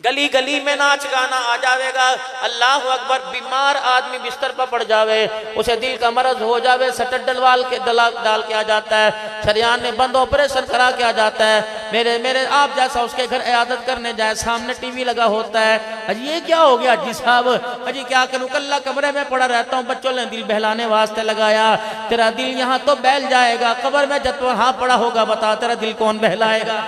गली गली में नाच गाना आ जाएगा। अल्लाह अकबर। बीमार आदमी बिस्तर पर पड़ जावे, उसे दिल का मरज हो जावे, सटट डलवाल के डाल के आ जाता है, शरियान ने बंद ऑपरेशन करा के आ जाता है। मेरे आप जैसा उसके घर इयादत करने जाए, सामने टीवी लगा होता है। अजी ये क्या हो गया अजी साहब? अजी क्या करूं, कल्ला कमरे में पड़ा रहता हूँ, बच्चों ने दिल बहलाने वास्ते लगाया। तेरा दिल यहाँ तो बहल जाएगा, कब्र में जब वहां पड़ा होगा बता तेरा दिल कौन बहलाएगा।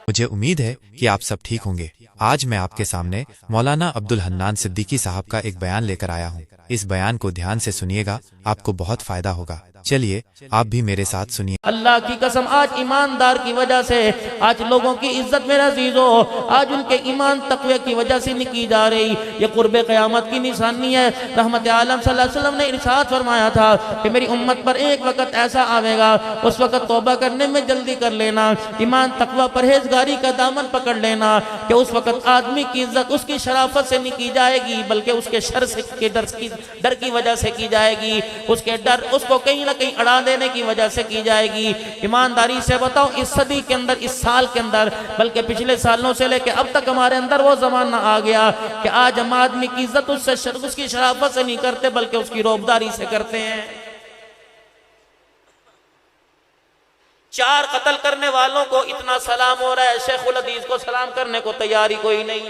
मुझे उम्मीद है कि आप सब ठीक होंगे। आज मैं आपके सामने मौलाना अब्दुल हन्नान सिद्दीकी साहब का एक बयान लेकर आया हूँ। इस बयान को ध्यान से सुनिएगा, आपको बहुत फायदा होगा। चलिए आप भी मेरे साथ सुनिए। अल्लाह की कसम, आज ईमानदार की वजह से आज लोगों की इज्जत मेरा अजीजो आज उनके ईमान तकवे की वजह से नहीं की जा रही। ये कुर्बे क़यामत की निशानी है। रहमत आलम सल्लल्लाहु अलैहि वसल्लम ने इरशाद फरमाया था कि मेरी उम्मत पर एक वक्त ऐसा आवेगा, उस वक्त तौबा करने में जल्दी कर लेना, ईमान तकवा परहेजगारी का दामन पकड़ लेना कि उस वक्त आदमी की इज्जत उसकी शराफत से नहीं की जाएगी, बल्कि उसके शर से के डर की वजह से की जाएगी। उसके डर उसको कहीं ना कहीं अड़ा देने की वजह से की जाएगी। ईमानदारी से बताओ, इस सदी के अंदर, इस साल के अंदर, बल्कि पिछले सालों से लेकर अब तक हमारे अंदर वो जमाना आ गया कि आज हम आदमी की इज्जत उसकी शराफत से नहीं करते, बल्कि उसकी रौबदारी से करते हैं। 4 कत्ल करने वालों को इतना सलाम हो रहा है, शेखुल हदीस को सलाम करने को तैयारी कोई नहीं।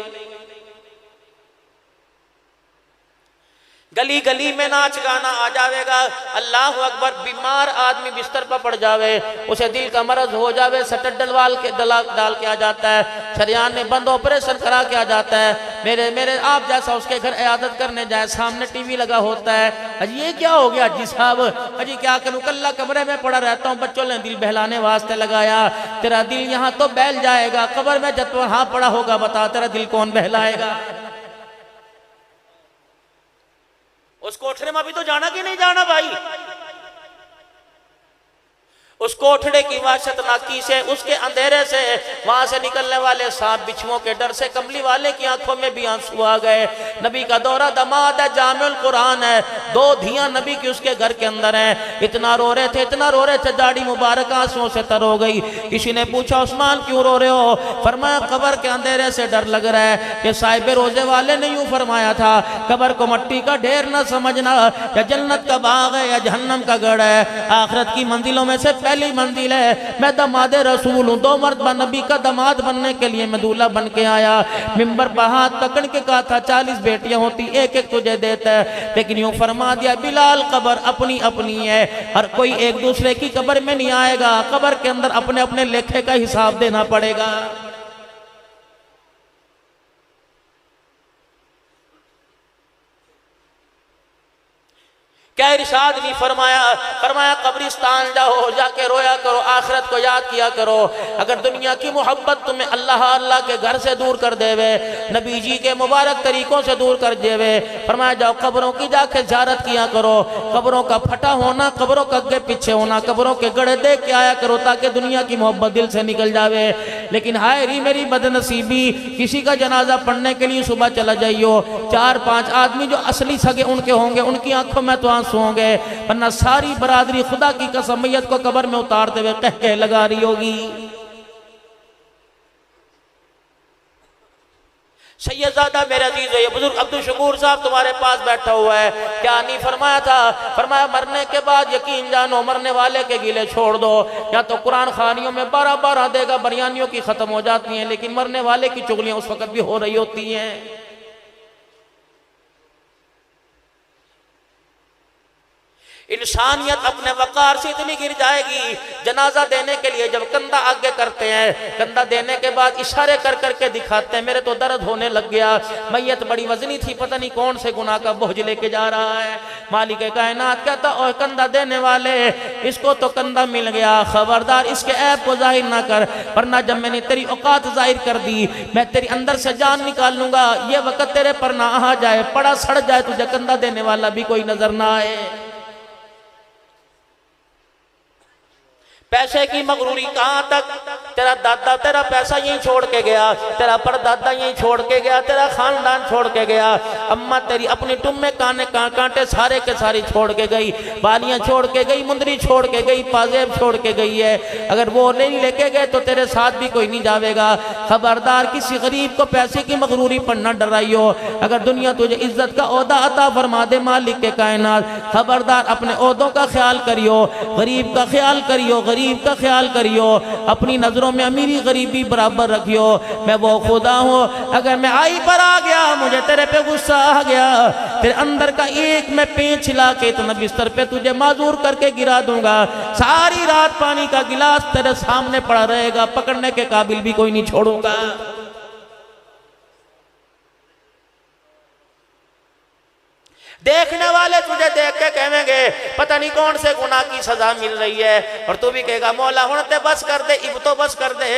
गली गली में नाच गाना आ जाएगा। अल्लाह अकबर। बीमार आदमी बिस्तर पर पड़ जावे, उसे दिल का मरज हो जावे, सटट डलवाल के डाल के आ जाता है, शरियान ने बंद ऑपरेशन करा के आ जाता है। मेरे आप जैसा उसके घर इयादत करने जाए, सामने टीवी लगा होता है। अजी ये क्या हो गया अजी साहब? अजी क्या करूं, कल्ला कमरे में पड़ा रहता हूँ, बच्चों ने दिल बहलाने वास्ते लगाया। तेरा दिल यहाँ तो बहल जाएगा, कब्र में जब वहां पड़ा होगा बता तेरा दिल कौन बहलाएगा। उस कोठरे में भी तो जाना कि नहीं जाना भाई? उस कोठड़े की वाशतनाकी से, उसके अंधेरे से, वहां से निकलने वाले सांप बिच्छुओं के डर से कमली वाले की आंखों में भी आंसू आ गए। नबी का दौरा दमाद है, जामिउल कुरान है, 2 धियां नबी की उसके घर के अंदर है। इतना रो रहे थे, दाढ़ी मुबारक आंसुओं से तर हो गई। किसी ने पूछा उस्मान क्यों रो रहे हो? फरमाया कब्र के अंधेरे से डर लग रहा है कि साहिब रोजे वाले ने यूं फरमाया था, कब्र को मट्टी का ढेर न समझना, या जन्नत का बाग है या जहन्नम का गढ़ है। आखिरत की मंजिलों में से पहली मंजिल है। मैं दमाद रसूल हूँ, 2 मर्तबा नबी का दमाद बनने के लिए मैं दूल्हा बन के आया। मिंबर पर हाथ पकड़ के कहा था 40 बेटियां होती, एक एक तुझे देता है, लेकिन यूं फरमा दिया बिलाल कब्र अपनी अपनी है, हर कोई एक दूसरे की कब्र में नहीं आएगा, कब्र के अंदर अपने अपने लेखे का हिसाब देना पड़ेगा। क्या इरशाद नहीं फरमाया कब्रिस्तान जाओ, जाके रोया करो, आखिरत को याद किया करो। अगर दुनिया की मोहब्बत तुम्हें अल्लाह के घर से दूर कर देवे, नबी जी के मुबारक तरीकों से दूर कर देवे, फरमाया जाओ कब्रों की जाके ज़ियारत किया करो। कब्रों का फटा होना, कब्रों का आगे पीछे होना, कब्रों के गड़े देख के आया करो, ताकि दुनिया की मोहब्बत दिल से निकल जावे। लेकिन हाय री मेरी बदनसीबी, किसी का जनाजा पढ़ने के लिए सुबह चला जाइयो, 4-5 आदमी जो असली सगे उनके होंगे, उनकी आंखों में तो आंसू होंगे, वरना सारी बरादरी खुदा की कसम मैयत को कब्र में उतारते हुए कह के लगा रही होगी। सैयदजादा मेरा अजीज है, ये बुजुर्ग अब्दुल शकूर साहब तुम्हारे पास बैठा हुआ है, क्या नहीं फरमाया था? फरमाया मरने के बाद यकीन जानो, मरने वाले के गिले छोड़ दो। या तो कुरान खानियों में 12-12 देगा बरियानियों की खत्म हो जाती हैं, लेकिन मरने वाले की चुगलियां उस वक्त भी हो रही होती हैं। इंसानियत अपने वकार से इतनी गिर जाएगी, जनाजा देने के लिए जब कंधा आगे करते हैं, कंधा देने के बाद इशारे कर करके दिखाते हैं, मेरे तो दर्द होने लग गया, मैयत बड़ी वजनी थी, पता नहीं कौन से गुनाह का बोझ लेके जा रहा है। मालिक कायनात कहता और कंधा देने वाले, इसको तो कंधा मिल गया, खबरदार इसके ऐब को जाहिर ना कर, वरना जब मैंने तेरी औकात जाहिर कर दी, मैं तेरी अंदर से जान निकाल लूंगा। ये वक्त तेरे पर ना आ जाए, पड़ा सड़ जाए, तुझे कंधा देने वाला भी कोई नजर ना आए। पैसे की मगरूरी कहाँ तक? तेरा दादा तेरा पैसा यहीं छोड़ के गया, तेरा परदादा यहीं छोड़ के गया, तेरा खानदान छोड़ के गया, अम्मा तेरी अपनी टुम्मे कांटे सारे के सारी छोड़ के गई, बालियां छोड़ के गई, मुंदरी छोड़ के गई, पाजेब छोड़ के गई है। अगर वो नहीं लेके गए तो तेरे साथ भी कोई नहीं जावेगा। खबरदार किसी गरीब को पैसे की मगरूरी पर न डराइयो। अगर दुनिया तुझे इज्जत का ओहदा अता फरमा दे मालिक के कायनात, खबरदार अपने ओहदों का ख्याल करियो, गरीब का ख्याल करियो, गरीब का ख्याल करियो, अपनी नजरों में अमीरी गरीबी बराबर रखियो। मैं वो खुदा हूँ, अगर मैं आई पर आ गया, मुझे तेरे पे गुस्सा आ गया, तेरे अंदर का एक मैं पेंच ला के इतना बिस्तर पे तुझे माजूर करके गिरा दूंगा। सारी रात पानी का गिलास तेरे सामने पड़ा रहेगा, पकड़ने के काबिल भी कोई नहीं छोड़ूंगा। देखने वाले तुझे देख के कहेंगे पता नहीं कौन से गुनाह की सजा मिल रही है, और तू भी कहेगा मौला हुण ते बस कर दे, इब तो बस कर दे,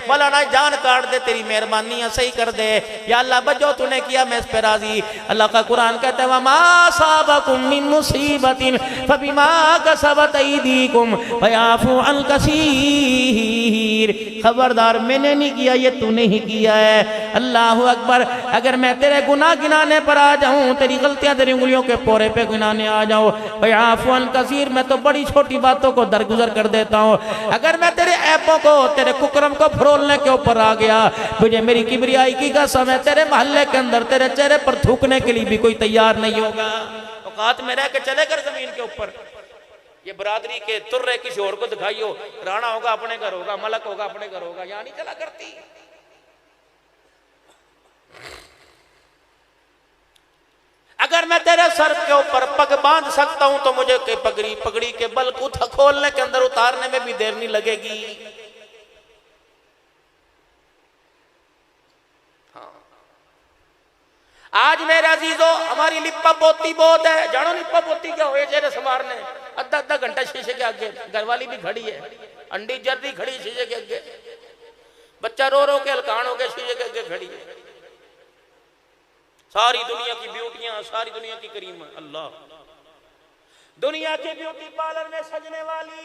मौला ना जान काट दे, तेरी मेहरबानी है सही कर दे या अल्लाह, बस जो तूने किया मैं इस पे राजी। अल्लाह का कुरान कहता है वमा साबकुम मिन मुसीबतिन फबिमा कसबत अयदीकुम वयाफू अन कसीर। खबरदार मैंने नहीं किया, ये तूने ही किया है। अल्लाह अकबर। अगर मैं तेरे गुनाह गिनाने पर आ जाऊं, तेरी गलतियां तेरी उंगलियों के पोरे पे गिनाने आ जाऊं, भाई आफवन कसीर, मैं तो बड़ी छोटी बातों को दरगुजर कर देता हूं। अगर मैं तेरे ऐपों को, तेरे कुकरम को फरोलने के ऊपर आ गया, मुझे मेरी किबरियाई की कसम है, तेरे मोहल्ले के अंदर तेरे चेहरे पर थूकने के लिए भी कोई तैयार नहीं होगा। औकात में रह के चले कर जमीन के ऊपर। ये बरादरी के तुर्रे किसी और को दिखाइयो, राणा होगा अपने घर होगा, मलक होगा अपने घर होगा, यहां नहीं चला करती। अगर मैं तेरे सर के ऊपर पग बांध सकता हूं तो मुझे पगड़ी के बल को खोलने के अंदर उतारने में भी देर नहीं लगेगी। हाँ। आज मेरे अजीजों, हमारी लिप्पा पोती बहुत है। जानो लिप्पा पोती क्या हुए? चेहरे संवारने आधा आधा घंटा शीशे के आगे, घरवाली भी खड़ी है, अंडी जर्दी खड़ी शीशे के आगे, बच्चा रो रो के हलकान हो के शीशे के आगे खड़ी है। सारी दुनिया की ब्यूटियां, सारी दुनिया की करीम अल्लाह, दुनिया के ब्यूटी पार्लर में सजने वाली,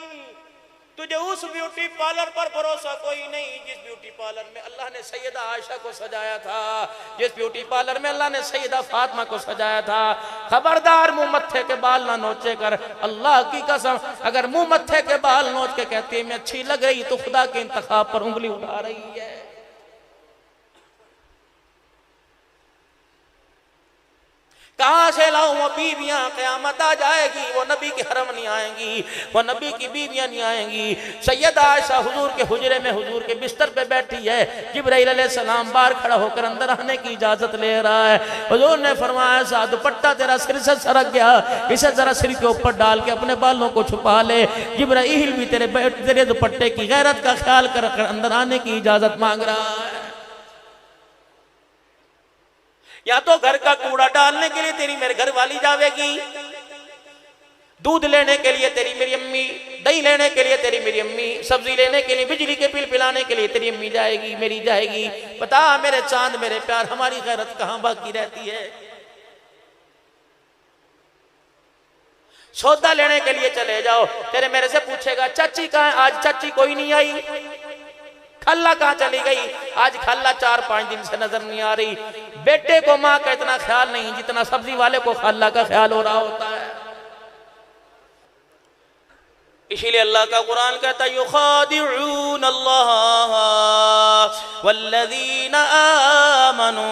तुझे उस ब्यूटी पार्लर पर भरोसा कोई नहीं जिस ब्यूटी पार्लर में अल्लाह ने सैयदा आयशा को सजाया था, जिस ब्यूटी पार्लर में अल्लाह ने सैयदा फातिमा को सजाया था। खबरदार मुंह मत्थे के बाल ना नोचे कर, अल्लाह की कसम। अगर मुंह मत्थे के बाल नोच के कहती है मैं अच्छी लग रही, तो खुदा के इंतखाब पर उंगली उठा रही है। कहां से लाऊं वो बीवियां? क़यामत आ जाएगी, वो नबी के हरम नहीं आएंगी, वो नबी की बीवियां नहीं आएंगी। सैयदा आयशा हुजूर के हुजरे में, हुजूर के बिस्तर पे बैठी है, जिब्राइल अलैहिस्सलाम बाहर खड़ा होकर अंदर आने की इजाजत ले रहा है। हुजूर ने फरमाया सा दुपट्टा तेरा सिर से सरक गया, इसे जरा सिर के ऊपर डाल के अपने बालों को छुपा ले। जिब्राइल भी तेरे दुपट्टे की गैरत का ख्याल कर अंदर आने की इजाजत मांग रहा है। या तो घर का कूड़ा डालने के लिए तेरी मेरे घर वाली जावेगी, दूध लेने के लिए तेरी मेरी अम्मी, दही लेने के लिए तेरी मेरी अम्मी, सब्जी लेने के लिए, बिजली के बिल पिलाने के लिए तेरी अम्मी जाएगी, मेरी जाएगी। बता मेरे चांद मेरे प्यार, हमारी गैरत कहां बाकी रहती है? सौदा लेने के लिए चले जाओ, तेरे मेरे से पूछेगा चाची कहां है? आज चाची कोई नहीं आई। खल्ला कहां चली गई? आज खल्ला 4-5 दिन से नजर नहीं आ रही। बेटे को मां का इतना ख्याल नहीं जितना सब्जी वाले को खल्ला का ख्याल हो रहा होता है। इसीलिए अल्लाह का कुरान कहता है युखादिऊन अल्लाह वल्लज़ीना आमनू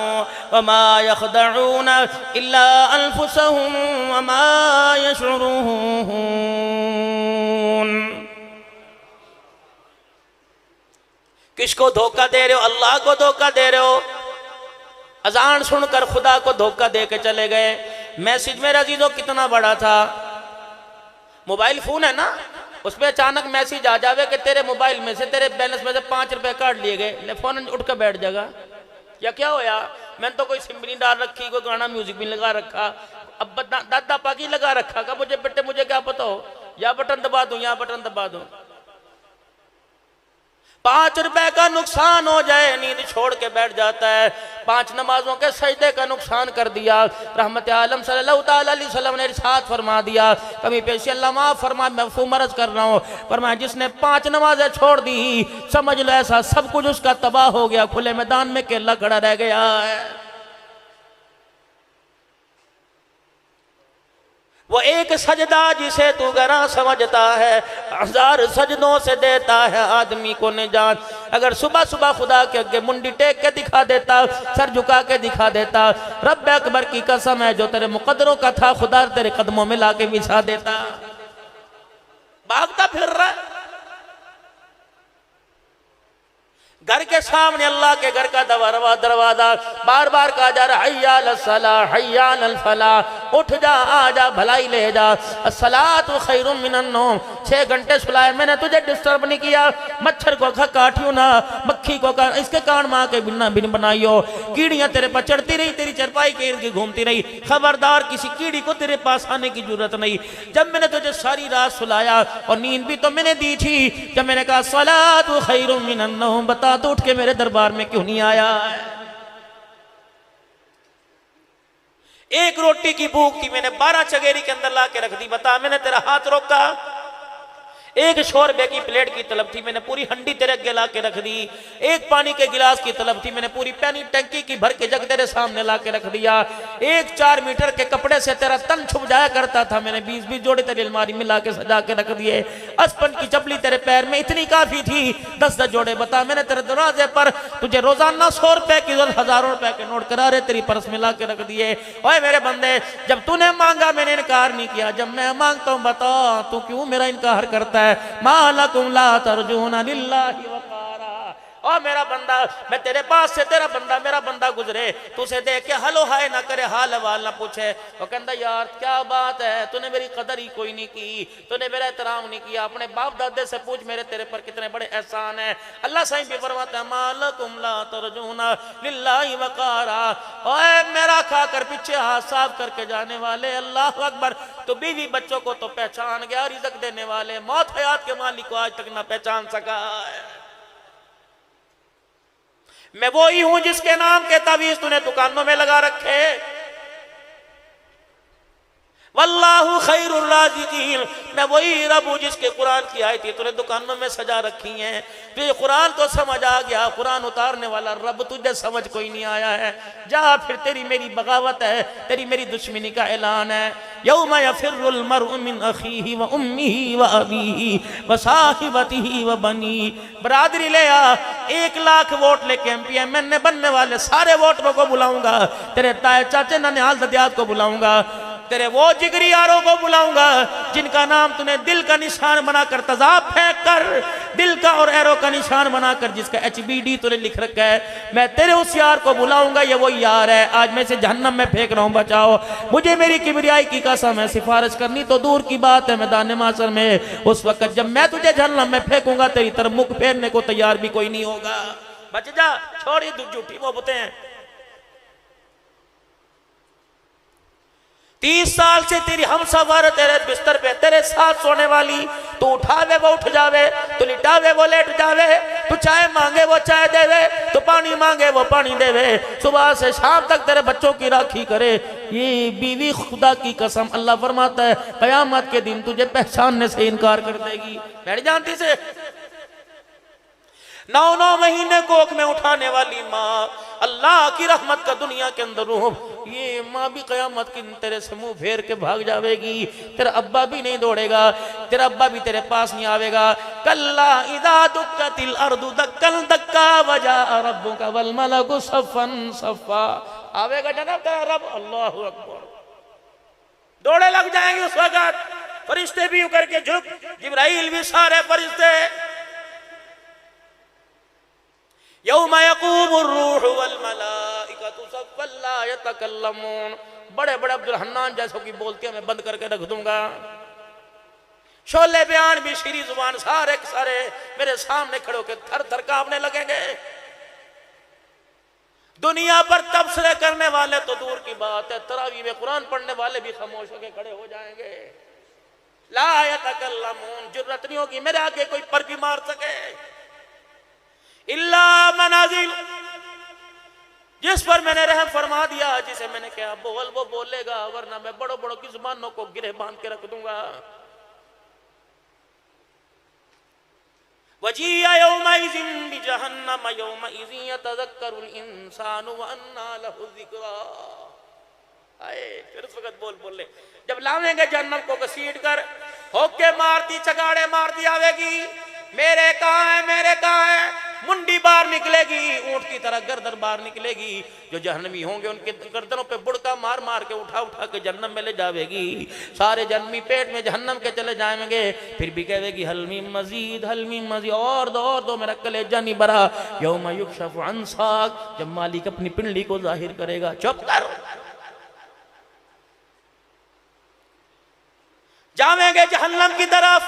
वमा यखदऊन इल्ला अनफुसहुम वमा यशउरून। किसको धोखा दे रहे हो? अल्लाह को धोखा दे रहे हो। अजान सुनकर खुदा को धोखा दे के चले गए। मैसेज मेरा अजीजों कितना बड़ा था। मोबाइल फोन है ना, उसमें अचानक मैसेज आ जावे कि तेरे मोबाइल में से, तेरे बैलेंस में से 5 रुपए काट लिए गए, फोन उठ कर बैठ जाएगा। या क्या होया? मैंने तो कोई सिम भी नहीं डाल रखी, कोई गाना म्यूजिक भी लगा रखा, अब दादा पाकी लगा रखा का मुझे बेटे मुझे क्या पता हो, या बटन दबा दूं या बटन दबा दूं। 5 रुपए का नुकसान हो जाए नींद छोड़ के बैठ जाता है। 5 नमाजों के सजदे का नुकसान कर दिया। रहमत आलम सल्लल्लाहु ताला अलैहि वसल्लम ने इरशाद फरमा दिया, कभी पेशी अल्लाह माफ फरमा, मैं मफहूम अर्ज कर रहा हूँ, फरमाया जिसने 5 नमाजें छोड़ दी समझ लो ऐसा सब कुछ उसका तबाह हो गया, खुले मैदान में केला खड़ा रह गया है। वो एक सजदा जिसे तू गरा समझता है 1000 सजदों से देता है आदमी को निजात। अगर सुबह सुबह खुदा के आगे मुंडी टेक के दिखा देता, सर झुका के दिखा देता, रब अकबर की कसम है जो तेरे मुकद्दरों का था खुदा तेरे कदमों में लाके बिछा देता। भागता फिर रहा है घर के सामने, अल्लाह के घर का दरवाजा बार बार कहा जा रहा है हय्या अल सलाह हय्या अल फलाह, उठ जा आ जा भलाई ले जा, अस्सलातु खैरुम मिनन नौम। 6 घंटे सुलाए मैंने तुझे डिस्टर्ब नहीं किया, मच्छर को काटियो ना, मक्खी को इसके कान मां के बिना बिन बनाइयो, कीड़ियां तेरे पर चढ़ती रही, तेरी चरपाई के इर्द गिर्द घूमती रही, खबरदार किसी कीड़ी को तेरे पास आने की जरूरत नहीं। जब मैंने तुझे सारी रात सुलाया और नींद भी तो मैंने दी थी, जब मैंने कहा सलातु खैरुम मिनन नौम, बता तो उठ के मेरे दरबार में क्यों नहीं आया है? एक रोटी की भूख थी, मैंने 12 चगेरी के अंदर ला के रख दी, बता मैंने तेरा हाथ रोका? एक 100 रुपए की प्लेट की तलब थी, मैंने पूरी हंडी तेरे अगे ला के रख दी। एक पानी के गिलास की तलब थी, मैंने पूरी पानी टंकी की भर के जग तेरे सामने ला के रख दिया। एक 4 मीटर के कपड़े से तेरा तन छुप जाया करता था, मैंने 20-20 जोड़े तेरी अलमारी में ला के सजा के रख दिए। 55 की चपली तेरे पैर में इतनी काफी थी, 10-10 जोड़े बता मैंने तेरे दरवाजे पर तुझे रोजाना 100 रुपए की 1000 रुपए के नोट करारे तेरी पर्स में ला के रख दिए। ओए मेरे बंदे, जब तूने मांगा मैंने इनकार नहीं किया, जब मैं मांगता हूं बता तू क्यों मेरा इनकार करता है? मालकुम ला तर्जूना लिल्लाहि वकारा। और मेरा बंदा, मैं तेरे पास से तेरा बंदा मेरा बंदा गुजरे, तुझे देख के हलो हाय ना करे, हाल हवाल ना पूछे, वो कहता यार क्या बात है, तूने मेरी कदर ही कोई नहीं की, तूने मेरा एहतराम नहीं किया, अपने बाप दादे से पूछ मेरे तेरे पर कितने बड़े एहसान है। अल्लाह साईं भी फरमाता है मालकुम ला तर्जूना लिल्लाहि वकारा। ओए मेरा खाकर पीछे हाथ साफ करके जाने वाले, अल्लाह अकबर, तो बीवी बच्चों को तो पहचान गया, रिज़्क देने वाले मौत हयात के मालिक को आज तक ना पहचान सका है। मैं वो ही हूं जिसके नाम के तावीज़ तूने दुकानों में लगा रखे। वल्लाहु खैरुर राज़िकीन, मैं वही रब हूं जिसके कुरान की आयतें तूने दुकानों में सजा रखी हैं। तुझे कुरान तो समझ आ गया, कुरान उतारने वाला रब तुझे समझ कोई नहीं आया है। जा फिर तेरी मेरी बगावत है, तेरी मेरी दुश्मनी का ऐलान है। यौम यफिर्रुल मर्उ मिन अखीही व उम्मिही व अबीही व साहिबतिही व बनी। बरादरी ले आ, 1 लाख वोट लेके एमपीएमएन बनने वाले सारे वोटरों को बुलाऊंगा, तेरे ताए चाचे ननिहाल ददियात को बुलाऊंगा, तेरे वो जिगरी यारों को बुलाऊंगा जिनका नाम तूने दिल का निशान बनाकर तजाब फेंक कर, दिल का और एरो का निशान बनाकर जिसका HBD तूने लिख रखा है, मैं तेरे उस यार को बुलाऊंगा। ये वो यार है आज मैं इसे जहन्नम में फेंक रहा हूं, बचाओ मुझे, मेरी किबरियाई की कसम है, सिफारिश करनी तो दूर की बात है मैदान माशर में। उस वक्त जब मैं तुझे जहन्नम में फेंकूंगा तेरी तरफ मुख फेरने को तैयार भी कोई नहीं होगा। बच जा, छोड़ ये झूठी मोहब्बतें हैं। 30 साल से तेरी हमसफर तेरे बिस्तर पे तेरे साथ सोने वाली, तू उठावे वो उठ जावे, तू लिटावे वो लेट जावे, तू चाय मांगे वो चाय देवे, तू पानी मांगे वो पानी देवे, सुबह से शाम तक तेरे बच्चों की राखी करे। ये बीवी खुदा की कसम अल्लाह फरमाता है कयामत के दिन तुझे पहचानने से इनकार कर देगी। बैठ जानती से 9 महीने कोख में उठाने वाली माँ, अल्लाह की रहमत का दुनिया के अंदर रूह, ये माँ भी कयामत की तेरे से मुंह फेर के भाग जाएगी। तेरा अब्बा भी नहीं दौड़ेगा, तेरा अब्बा भी तेरे पास नहीं आवेगा। कल्ला इदा दुक्कतिल अर्दु दक्कन दक्का वजा रब्बुका वल मलकु सफ़न सफ़ा। आवेगा जनाब तेरा रब, अल्लाहु अकबर। दौड़े लग जाएंगे उस वक्त, फरिश्ते भी यूं करके झुक, जिब्राइल भी, सारे फरिश्ते। यौम यक़ूमुर रूह वल मलाइकतु सफ़्फ़न ला यतकल्लमून। बड़े बड़े अब्दुल हन्नान जैसों की बोलते मैं बंद करके रख दूंगा। शोले बयान भी शीरी जुबान सारे सारे मेरे सामने खड़े होकर थर थर कांपने लगेंगे। दुनिया पर तबसरे करने वाले तो दूर की बात है, तरावी में कुरान पढ़ने वाले भी खामोश होकर खड़े हो जाएंगे। ला यतकल्लमून, जुर्रत नहीं होगी मेरे आगे कोई पर भी मार सके। इल्ला मनाजिल, जिस पर मैंने रहम फरमा दिया, जिसे मैंने कहा बोल वो बोलेगा, वरना मैं बड़ों बड़ों की जुबानों को गिरे बांध के रख दूंगा। वजीअ यौमइज़िन बिजहन्नम यौमइज़िन यतज़क्करुल इंसानु व अन्ना लहु ज़िक्रा। आए फिर उस वक्त बोल ले, जब लावेंगे जहन्नम को घसीट कर, होके मारती चगाड़े मारती आवेगी, मेरे कहाँ है, मेरे कहाँ है, मुंडी बाहर निकलेगी, ऊंट की तरह गर्दन बाहर निकलेगी। जो जहन्नमी होंगे उनके गर्दनों पे बुड़का मार मार के उठा उठा के जहन्नम में ले जावेगी। सारे जहन्नमी पेट में जहन्नम के चले जाएंगे, फिर भी कहेगी हलमी मजीद, हलमी मजीद, और दो मेरा कलेजा नहीं भरा। यौम युक्शफु अन साक, जब मालिक अपनी पिंडली को जाहिर करेगा। चुप कर, जावेंगे जहन्नम की तरफ।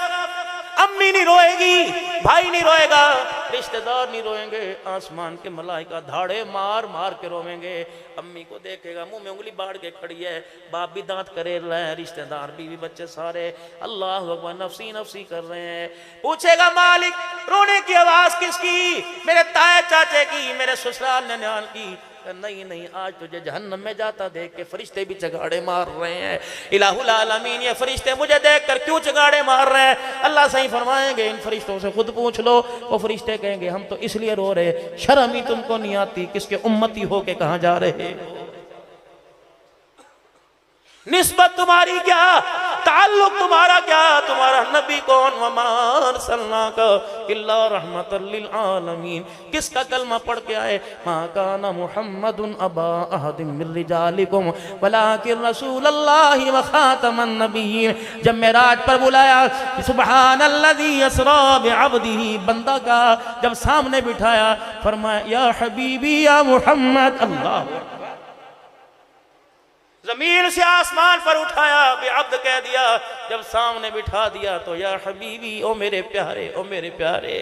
अम्मी नहीं रोएगी, भाई नहीं रोएगा, रिश्तेदार नहीं रोएंगे, आसमान के मलाइका धाड़े मार मार के रोवेंगे। अम्मी को देखेगा, मुंह में उंगली बाढ़ के खड़ी है, बाप भी दांत करे रहे हैं, रिश्तेदार बीवी बच्चे सारे अल्लाह अकबर नफसी नफसी कर रहे हैं। पूछेगा मालिक, रोने की आवाज किसकी? मेरे ताए चाचे की, मेरे ससुराल ननिहाल की। नहीं, आज तुझे जहन्नम में जाता देख के फरिश्ते भी चगाड़े मार रहे हैं। इलाहुल आलमीन, ये फरिश्ते मुझे देखकर क्यों चगाड़े मार रहे हैं? अल्लाह सही फरमाएंगे, इन फरिश्तों से खुद पूछ लो। वो फरिश्ते कहेंगे हम तो इसलिए रो रहे, शर्म ही तुमको नहीं आती, किसके उम्मती हो के कहां जा रहे हो? निस्बत तुम्हारी क्या, ताल्लुक तुम्हारा क्या, तुम्हारा नबी कौन? वमा अरसलनाका इल्ला रहमतल लिल आलमीन। किसका कलमा पढ़ के आए? मा काना मुहम्मदुन अबा अहदिम मिन रिजालिकुम वलाकिन रसूलुल्लाहि व खातमन नबिय्यीन। जब मेराज पर बुलाया, सुब्हानल्लज़ी अस्रा बिअब्दिही, बंदा का जब सामने बिठाया, फरमाया या हबीबी या मुहम्मद। अल्लाह, जमीन से आसमान पर उठाया, बेअब्द कह दिया। जब सामने बिठा दिया तो या हबीबी, ओ मेरे प्यारे, ओ मेरे प्यारे।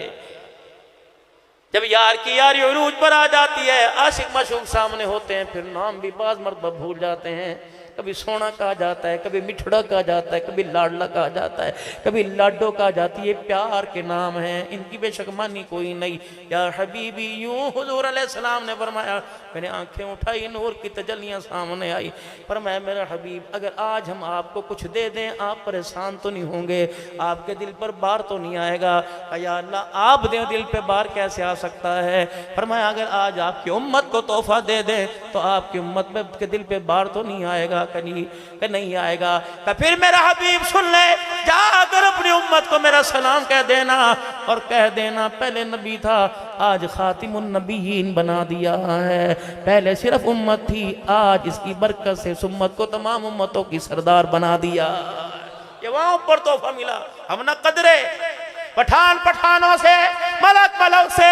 जब यार की यारी उरूज पर आ जाती है, आशिक माशूक सामने होते हैं, फिर नाम भी बाज मर्तबा भूल जाते हैं। कभी सोना कहा जाता है, कभी मिठड़ा कहा जाता है, कभी लाडला कहा जाता है, कभी लाडो कहा जाती है। प्यार के नाम हैं, इनकी बेशक मानी कोई नहीं। या हबीबी, यूं हुजूर अलैहिस्सलाम ने फरमाया, मैंने आंखें उठाई, नूर की तजल्लियां सामने आई। फरमाया मेरा हबीब, अगर आज हम आपको कुछ दे दें, आप परेशान तो नहीं होंगे, आपके दिल पर बार तो नहीं आएगा? या अल्लाह, आप दें, दिल पे बार कैसे आ सकता है? फरमाया अगर आज आपकी उम्मत को तोहफा दे दें तो आपकी उम्मत में के दिल पे बार तो नहीं आएगा? नहीं आएगा। तो फिर मेरा हबीब सुन ले, जाकर अपनी उम्मत को मेरा सलाम कह देना, और कह देना पहले नबी था, आज खातिमुन नबीयीन बना दिया है। पहले सिर्फ उम्मत थी, आज इसकी बरकत से इस उम्मत को तमाम उम्मतों की सरदार बना दिया। ये वहां ऊपर तोहफा मिला, हम न कदरे। पठान पठानों से, मलक मलक से,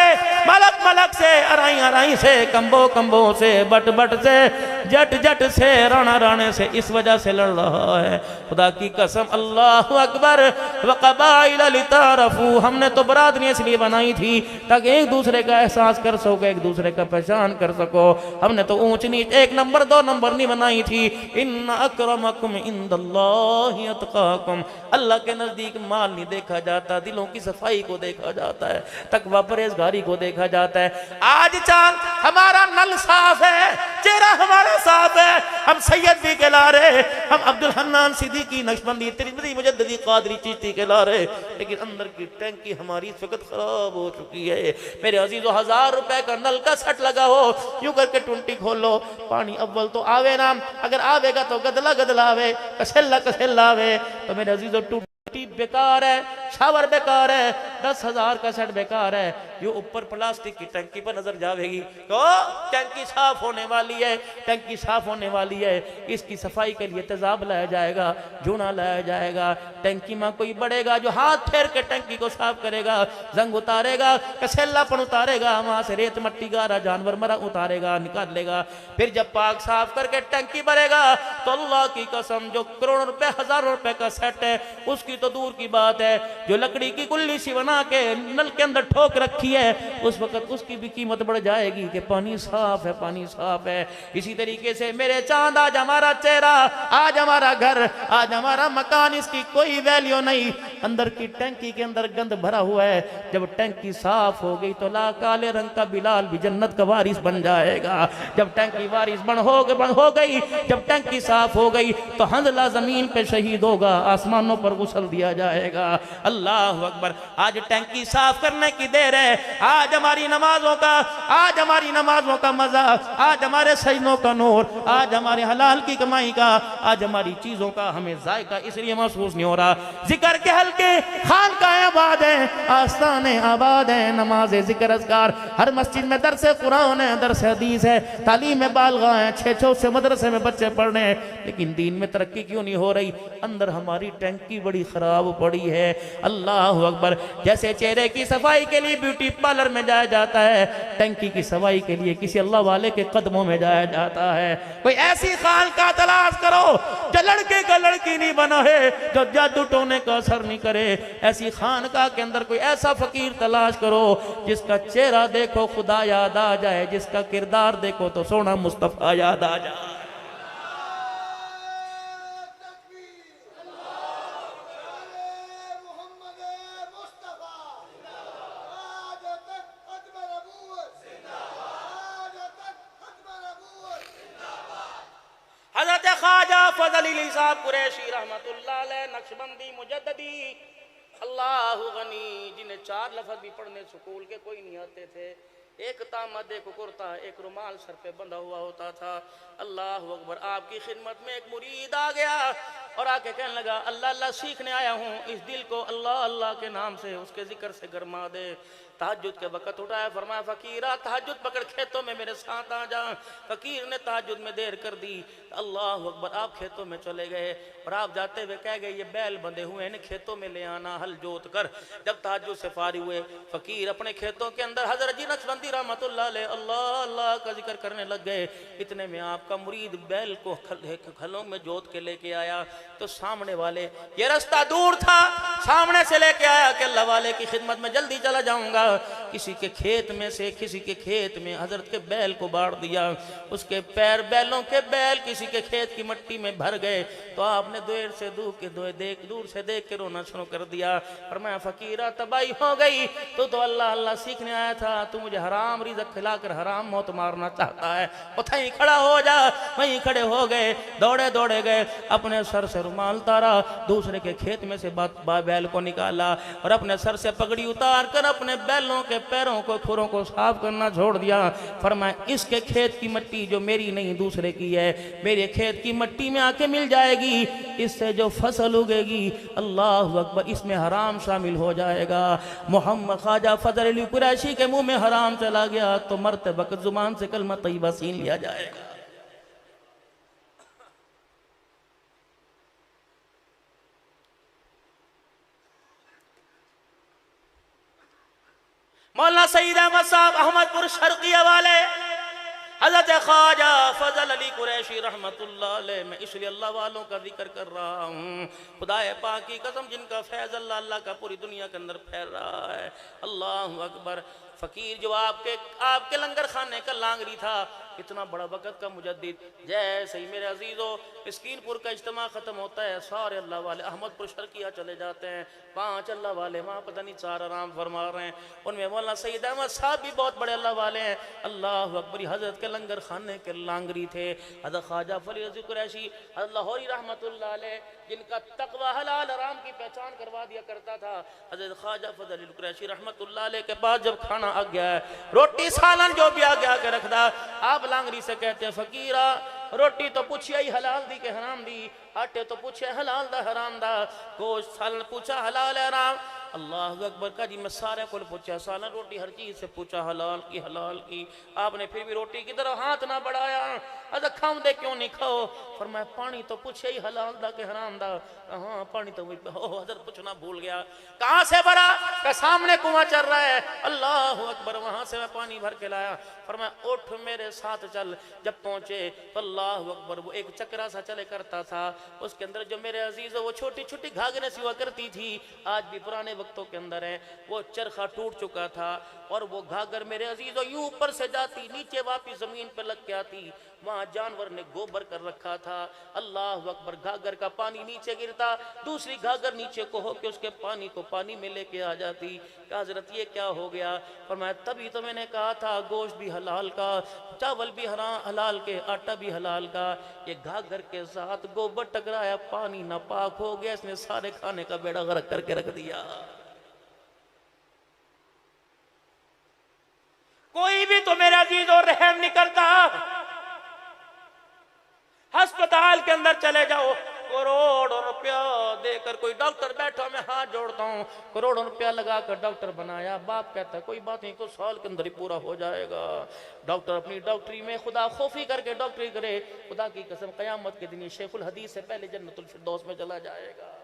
मलक मलक से, अराई अराई से, कंबो कंबो से, बट बट से, जट जट से, राणा राणे से, इस वजह से लड़ रहा है। खुदा की कसम, अल्लाह अकबर। वक़बाइल लितारफू, हमने तो बरादरी इसलिए बनाई थी ताकि एक दूसरे का एहसास कर सको, एक दूसरे का पहचान कर सको। हमने तो ऊंच नीच, एक नंबर दो नंबर नहीं बनाई थी। इन्ना अक्रमकुम इंदल्लाहि अतकाकुम, अल्लाह के नजदीक माल नहीं देखा जाता, दिलों की सफाई को देखा जाता है, तकवा परहेजगारी को देखा जाता है। आज चांद हमारा नल साफ है, चेहरा हमारा साफ है, हम सैयद भी कहला रहे, हम अब्दुल हन्नान सिद्दीकी, नक्शबंदी, तिरमिज़ी, मुजद्दिदी, कादरी, चिश्ती कहला रहे, लेकिन अंदर की टैंकी हमारी इस वक्त खराब हो चुकी है। मेरे अजीजों, 1000 रुपए का नल का सेट लगा हो, यूं करके टुंटी खोलो, पानी अव्वल तो आवे ना, अगर आवेगा तो गदला गदला आवे, कसेला कसेला आवे। तो मेरे अजीजों, टूटी बेकार है, शावर बेकार है, 10,000 का सेट बेकार है। ये ऊपर प्लास्टिक की टंकी पर नजर जाएगी तो टंकी साफ होने वाली है, टंकी साफ होने वाली है। इसकी सफाई के लिए तेजाब लाया जाएगा, जूना लाया जाएगा। टंकी में कोई बढ़ेगा जो हाथ फेर के टंकी को साफ करेगा, जंग उतारेगा, कसेलापन उतारेगा, वहां से रेत मट्टी गारा जानवर मरा उतारेगा, निकाल लेगा। फिर जब पाक साफ करके टंकी भरेगा तो अल्लाह की कसम, जो करोड़ों रुपए, 1000 रुपए का सेट है, उसकी तो दूर की बात है, जो लकड़ी की गुल्ली सी बना के नल के अंदर ठोक रखी है उस वक्त उसकी भी कीमत बढ़ जाएगी कि पानी साफ है, पानी साफ है। इसी तरीके से मेरे चांद, आज हमारा चेहरा, आज हमारा घर, आज हमारा मकान, इसकी कोई वैल्यू नहीं। अंदर की टंकी के अंदर गंद भरा हुआ है, जब टंकी साफ हो गई तो ला काले रंग का बिलाल भी जन्नत का वारिस बन जाएगा। जब टंकी वारिस बन हो गई, जब टंकी साफ हो गई तो हंजला जमीन पे शहीद होगा, आसमानों पर गुसल दिया जाएगा। अल्लाह अकबर। आज टंकी साफ करने की देर है। आज हमारी नमाजों का, आज हमारी नमाजों का मजा, आज हमारे सजनों का नूर, आज हमारे हलाल की कमाई का, आज हमारी चीजों का हमें जायका इसलिए महसूस नहीं हो रहा। जिक्र के हल्के खानकाएं आबाद हैं, आस्थाने आबाद हैं, नमाज जिक्र अज़कार, हर मस्जिद में दरस कुरान है, दरस हदीस है, तालीम बालगा है, 6 से मदरसे में बच्चे पढ़ रहे हैं, लेकिन दीन में तरक्की क्यों नहीं हो रही? अंदर हमारी टंकी बड़ी खराब पड़ी है। अल्लाह अकबर। जैसे चेहरे की सफाई के लिए ब्यूटी पार्लर में जाया जाता है, टंकी की सफाई के लिए किसी अल्लाह वाले के कदमों में जाया जाता है। कोई ऐसी खान का तलाश करो जो लड़के का लड़की नहीं बना है, जो जादू टोने का असर नहीं करे। ऐसी खानका के अंदर कोई ऐसा फकीर तलाश करो जिसका चेहरा देखो खुदा याद आ जाए, जिसका किरदार देखो तो सोना मुस्तफा याद आ जाए। हज़रत ख्वाजा फज़ल अली साहब कुरैशी रहमतुल्लाह अलैह नक्शबंदी मुजद्ददी अल्लाह गनी, जिन्हें 4 लफ्ज़ भी पढ़ने स्कूल के कोई नहीं आते थे। एक तामद, एक कुर्ता, एक रुमाल सर पे बंधा हुआ होता था। अल्लाह अकबर। आपकी खिदमत में एक मुरीद आ गया और आके कहने लगा, अल्लाह अल्लाह सीखने आया हूँ, इस दिल को अल्लाह अल्लाह के नाम से, उसके जिक्र से गरमा दे। तहज्जुद के वक़्त उठाया, फरमाया फकीरा तहज्जुद पकड़ खेतों में मेरे साथ आ जा। फकीर ने तहज्जुद में देर कर दी। अल्लाह अकबर। आप खेतों में चले गए और आप जाते हुए कह गए, ये बैल बंधे हुए हैं, खेतों में ले आना, हल जोत कर। जब तहज्जुद से फारिग हुए, फकीर अपने खेतों के अंदर हज़रत जी नक्शबंदी रहमतुल्लाह अलैह अल्लाह अल्लाह का जिक्र करने लग गए। इतने में आपका मुरीद बैल को खलों में जोत के लेके आया तो सामने वाले, ये रास्ता दूर था, सामने से लेके आया कि अल्लाह वाले की खिदमत में जल्दी चला जाऊंगा। किसी के खेत में से किसी के खेत में हजरत के बैल को बांट दिया, उसके पैर बैलों के बैल किसी के खेत की मिट्टी में भर गए। तो आपने दूर से देख के रोना शुरू कर दिया। और मैं फकीरा तबाही हो गई, तो अल्लाह अल्लाह सीखने आया था, तू मुझे हराम रिज़्क़ खिलाकर हराम मौत मारना चाहता है। वहीं खड़ा हो जा। वहीं खड़े हो गए, दौड़े गए, अपने सर से रुमाल उतारा, दूसरे के खेत में से बैल को निकाला और अपने सर से पगड़ी उतार कर अपने बैलों के पैरों को, खुरों को साफ करना छोड़ दिया। फरमाया, इसके खेत की मिट्टी जो मेरी नहीं दूसरे की है, मेरे खेत की मिट्टी में आके मिल जाएगी, इससे जो फसल उगेगी अल्लाह अकबर इसमें हराम शामिल हो जाएगा। मोहम्मद ख्वाजा फजल अली कुरैशी के मुंह में हराम चला गया तो मरते वक्त जुबान से कलमा तय्यबा छीन लिया जाएगा। मौलाना सईद अहमद साहब अहमदपुर शर्किया वाले, हज़रत ख्वाजा फजल अली कुरैशी रहमतुल्लाह अलैह। मैं इसलिए अल्लाह वालों का जिक्र कर रहा हूँ, खुदाए पाक की कसम, जिनका फैज़ अल्लाह अल्लाह का पूरी दुनिया के अंदर फैल रहा है। अल्लाह अकबर। फ़कीर जो आपके लंगर खाने का लांगरी था, इतना बड़ा वक़्त का मुजद्दिद, जैसे ही मेरे अजीज़ों मिस्कीनपुर का इज्तिमा ख़त्म होता है, सारे अल्लाह वाले अहमदपुर शर्किया चले जाते हैं। 5 अल्लाह वाले वहाँ पता नहीं 4 आराम फरमा रहे हैं। उनमें मौलाना सईद अहमद साहब भी बहुत बड़े अल्लाह वाले हैं। अल्लाह अकबर। हज़रत के लंगर खाने के लांगरी थे हज़रत ख्वाजा फजल अली कुरैशी लाहौरी रहमतुल्लाह अलैह, जिनका तक़वा हलाल हराम की पहचान करवा दिया करता था। हज़रत ख्वाजा फजल अली कुरैशी रहमतुल्लाह अलैह के पास जब खाना आ गया है, रोटी सालन जो भी आगे आके रखदा, आप लांगरी से कहते हैं, फकीरा रोटी तो पूछिए ही हलाल दी के हराम दी, आटे तो पूछे हलाल दा हराम दा, गोश्त सालन पूछा हलाल हराम। अल्लाह अकबर का जी, मैं सारे को पूछा सालन रोटी, हर चीज़ से पूछा हलाल की। आपने फिर भी रोटी की तरफ हाथ ना बढ़ाया। अरे खाओ दे क्यों नहीं खाओ? फरमाया पानी तो पूछे ही हलाल दा के हराम दा। हाँ पानी तो वही हजरत पूछना भूल गया। कहाँ से भरा? का सामने कुआं चल रहा है। अल्लाह अकबर, वहां से मैं पानी भर के लाया। फरमाया उठ मेरे साथ चल। जब पहुंचे तो अल्लाह अकबर, वो एक चक्रा सा चले करता था, उसके अंदर जो मेरे अजीज वो छोटी छोटी घाघरें सी हुआ करती थी, आज भी पुराने वक्तों के अंदर है। वो चरखा टूट चुका था और वो घाघर मेरे अजीजों यूं ऊपर से जाती, नीचे वापिस जमीन पर लग के आती। वहां जानवर ने गोबर कर रखा था। अल्लाह अकबर, घाघर का पानी नीचे गिरता, दूसरी घाघर नीचे को होके उसके पानी को पानी में लेके आ जाती। क्या हजरत ये क्या हो गया? फरमाया तभी तो मैंने कहा था गोश्त भी हलाल का, चावल भी हलाल के, आटा भी हलाल का। ये घाघर के साथ गोबर टकराया, पानी नापाक हो गया, इसने सारे खाने का बेड़ा गर्क करके रख दिया। कोई भी तो मेरा अजीज और रहम नहीं करता। अस्पताल के अंदर चले जाओ, करोड़ों रुपया देकर कोई डॉक्टर बैठा, मैं हाथ जोड़ता हूँ, करोड़ों रुपया लगाकर डॉक्टर बनाया। बाप कहता है कोई बात नहीं, कुछ साल के अंदर ही पूरा हो जाएगा। डॉक्टर अपनी डॉक्टरी में खुदा खोफी करके डॉक्टरी करे, खुदा की कसम कयामत के दिन शेखुल हदीस से पहले जन्नतुल फिरदौस में चला जाएगा।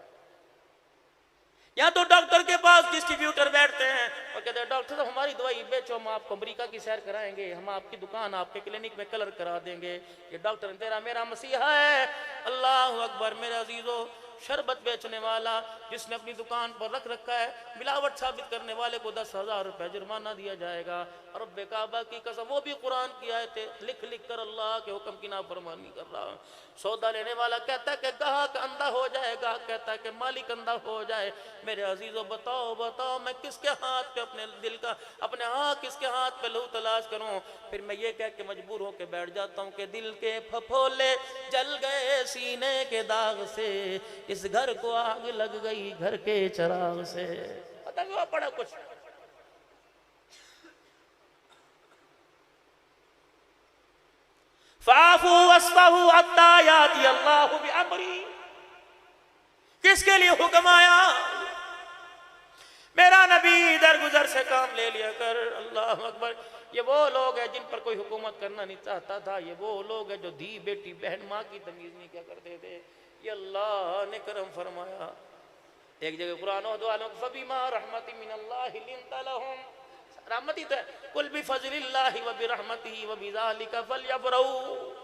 या तो डॉक्टर के पास डिस्ट्रीब्यूटर बैठते हैं और कहते हैं डॉक्टर साहब हमारी दवाई बेचो, हम आपको अमेरिका की सैर कराएंगे, हम आपकी दुकान आपके क्लिनिक में कलर करा देंगे। ये डॉक्टर तेरा मेरा मसीहा है। अल्लाह अकबर, मेरे अजीजों, शरबत बेचने वाला जिसने अपनी दुकान पर रख रखा है, मिलावट साबित करने वाले को 10,000 रुपए जुर्माना दिया जाएगा। और रब्बे काबा की कसम, वो भी कुरान की आयतें लिख लिख कर अल्लाह के हुक्म की नाफरमानी कर रहा। सौदा लेने वाला कहता है कि ग्राहक अंधा हो जाए, ग्राहक कहता है कि मालिक अंधा हो जाए। मेरे अजीजों बताओ बताओ, मैं किसके हाथ पे अपने दिल का, अपने किसके हाथ पे लहू तलाश करूं? फिर मैं ये कह के मजबूर होकर बैठ जाता हूं कि दिल के फफोले जल गए सीने के दाग से, इस घर को आग लग गई घर के चिराग से। पता नहीं बड़ा कुछ। फाफू वस्फहू हत्ता याती अल्लाहु बिअमरी, किसके लिए हुक्म आया? मेरा नबी इधर गुजर से काम ले लिया कर। अल्लाह अकबर, ये वो लोग हैं जिन पर कोई हुकूमत करना नहीं चाहता था। ये वो लोग हैं जो धी बेटी बहन माँ की तमीज नहीं क्या करते थे। ये अल्लाह ने करम फरमाया। एक जगह कुरान फबीमा रहमति मिनल्लाहि लिंता लहुम, रहमती तो कुल बिफज़लिल्लाहि व बिरहमतिही व बिज़ालिका फलयफ़रहू।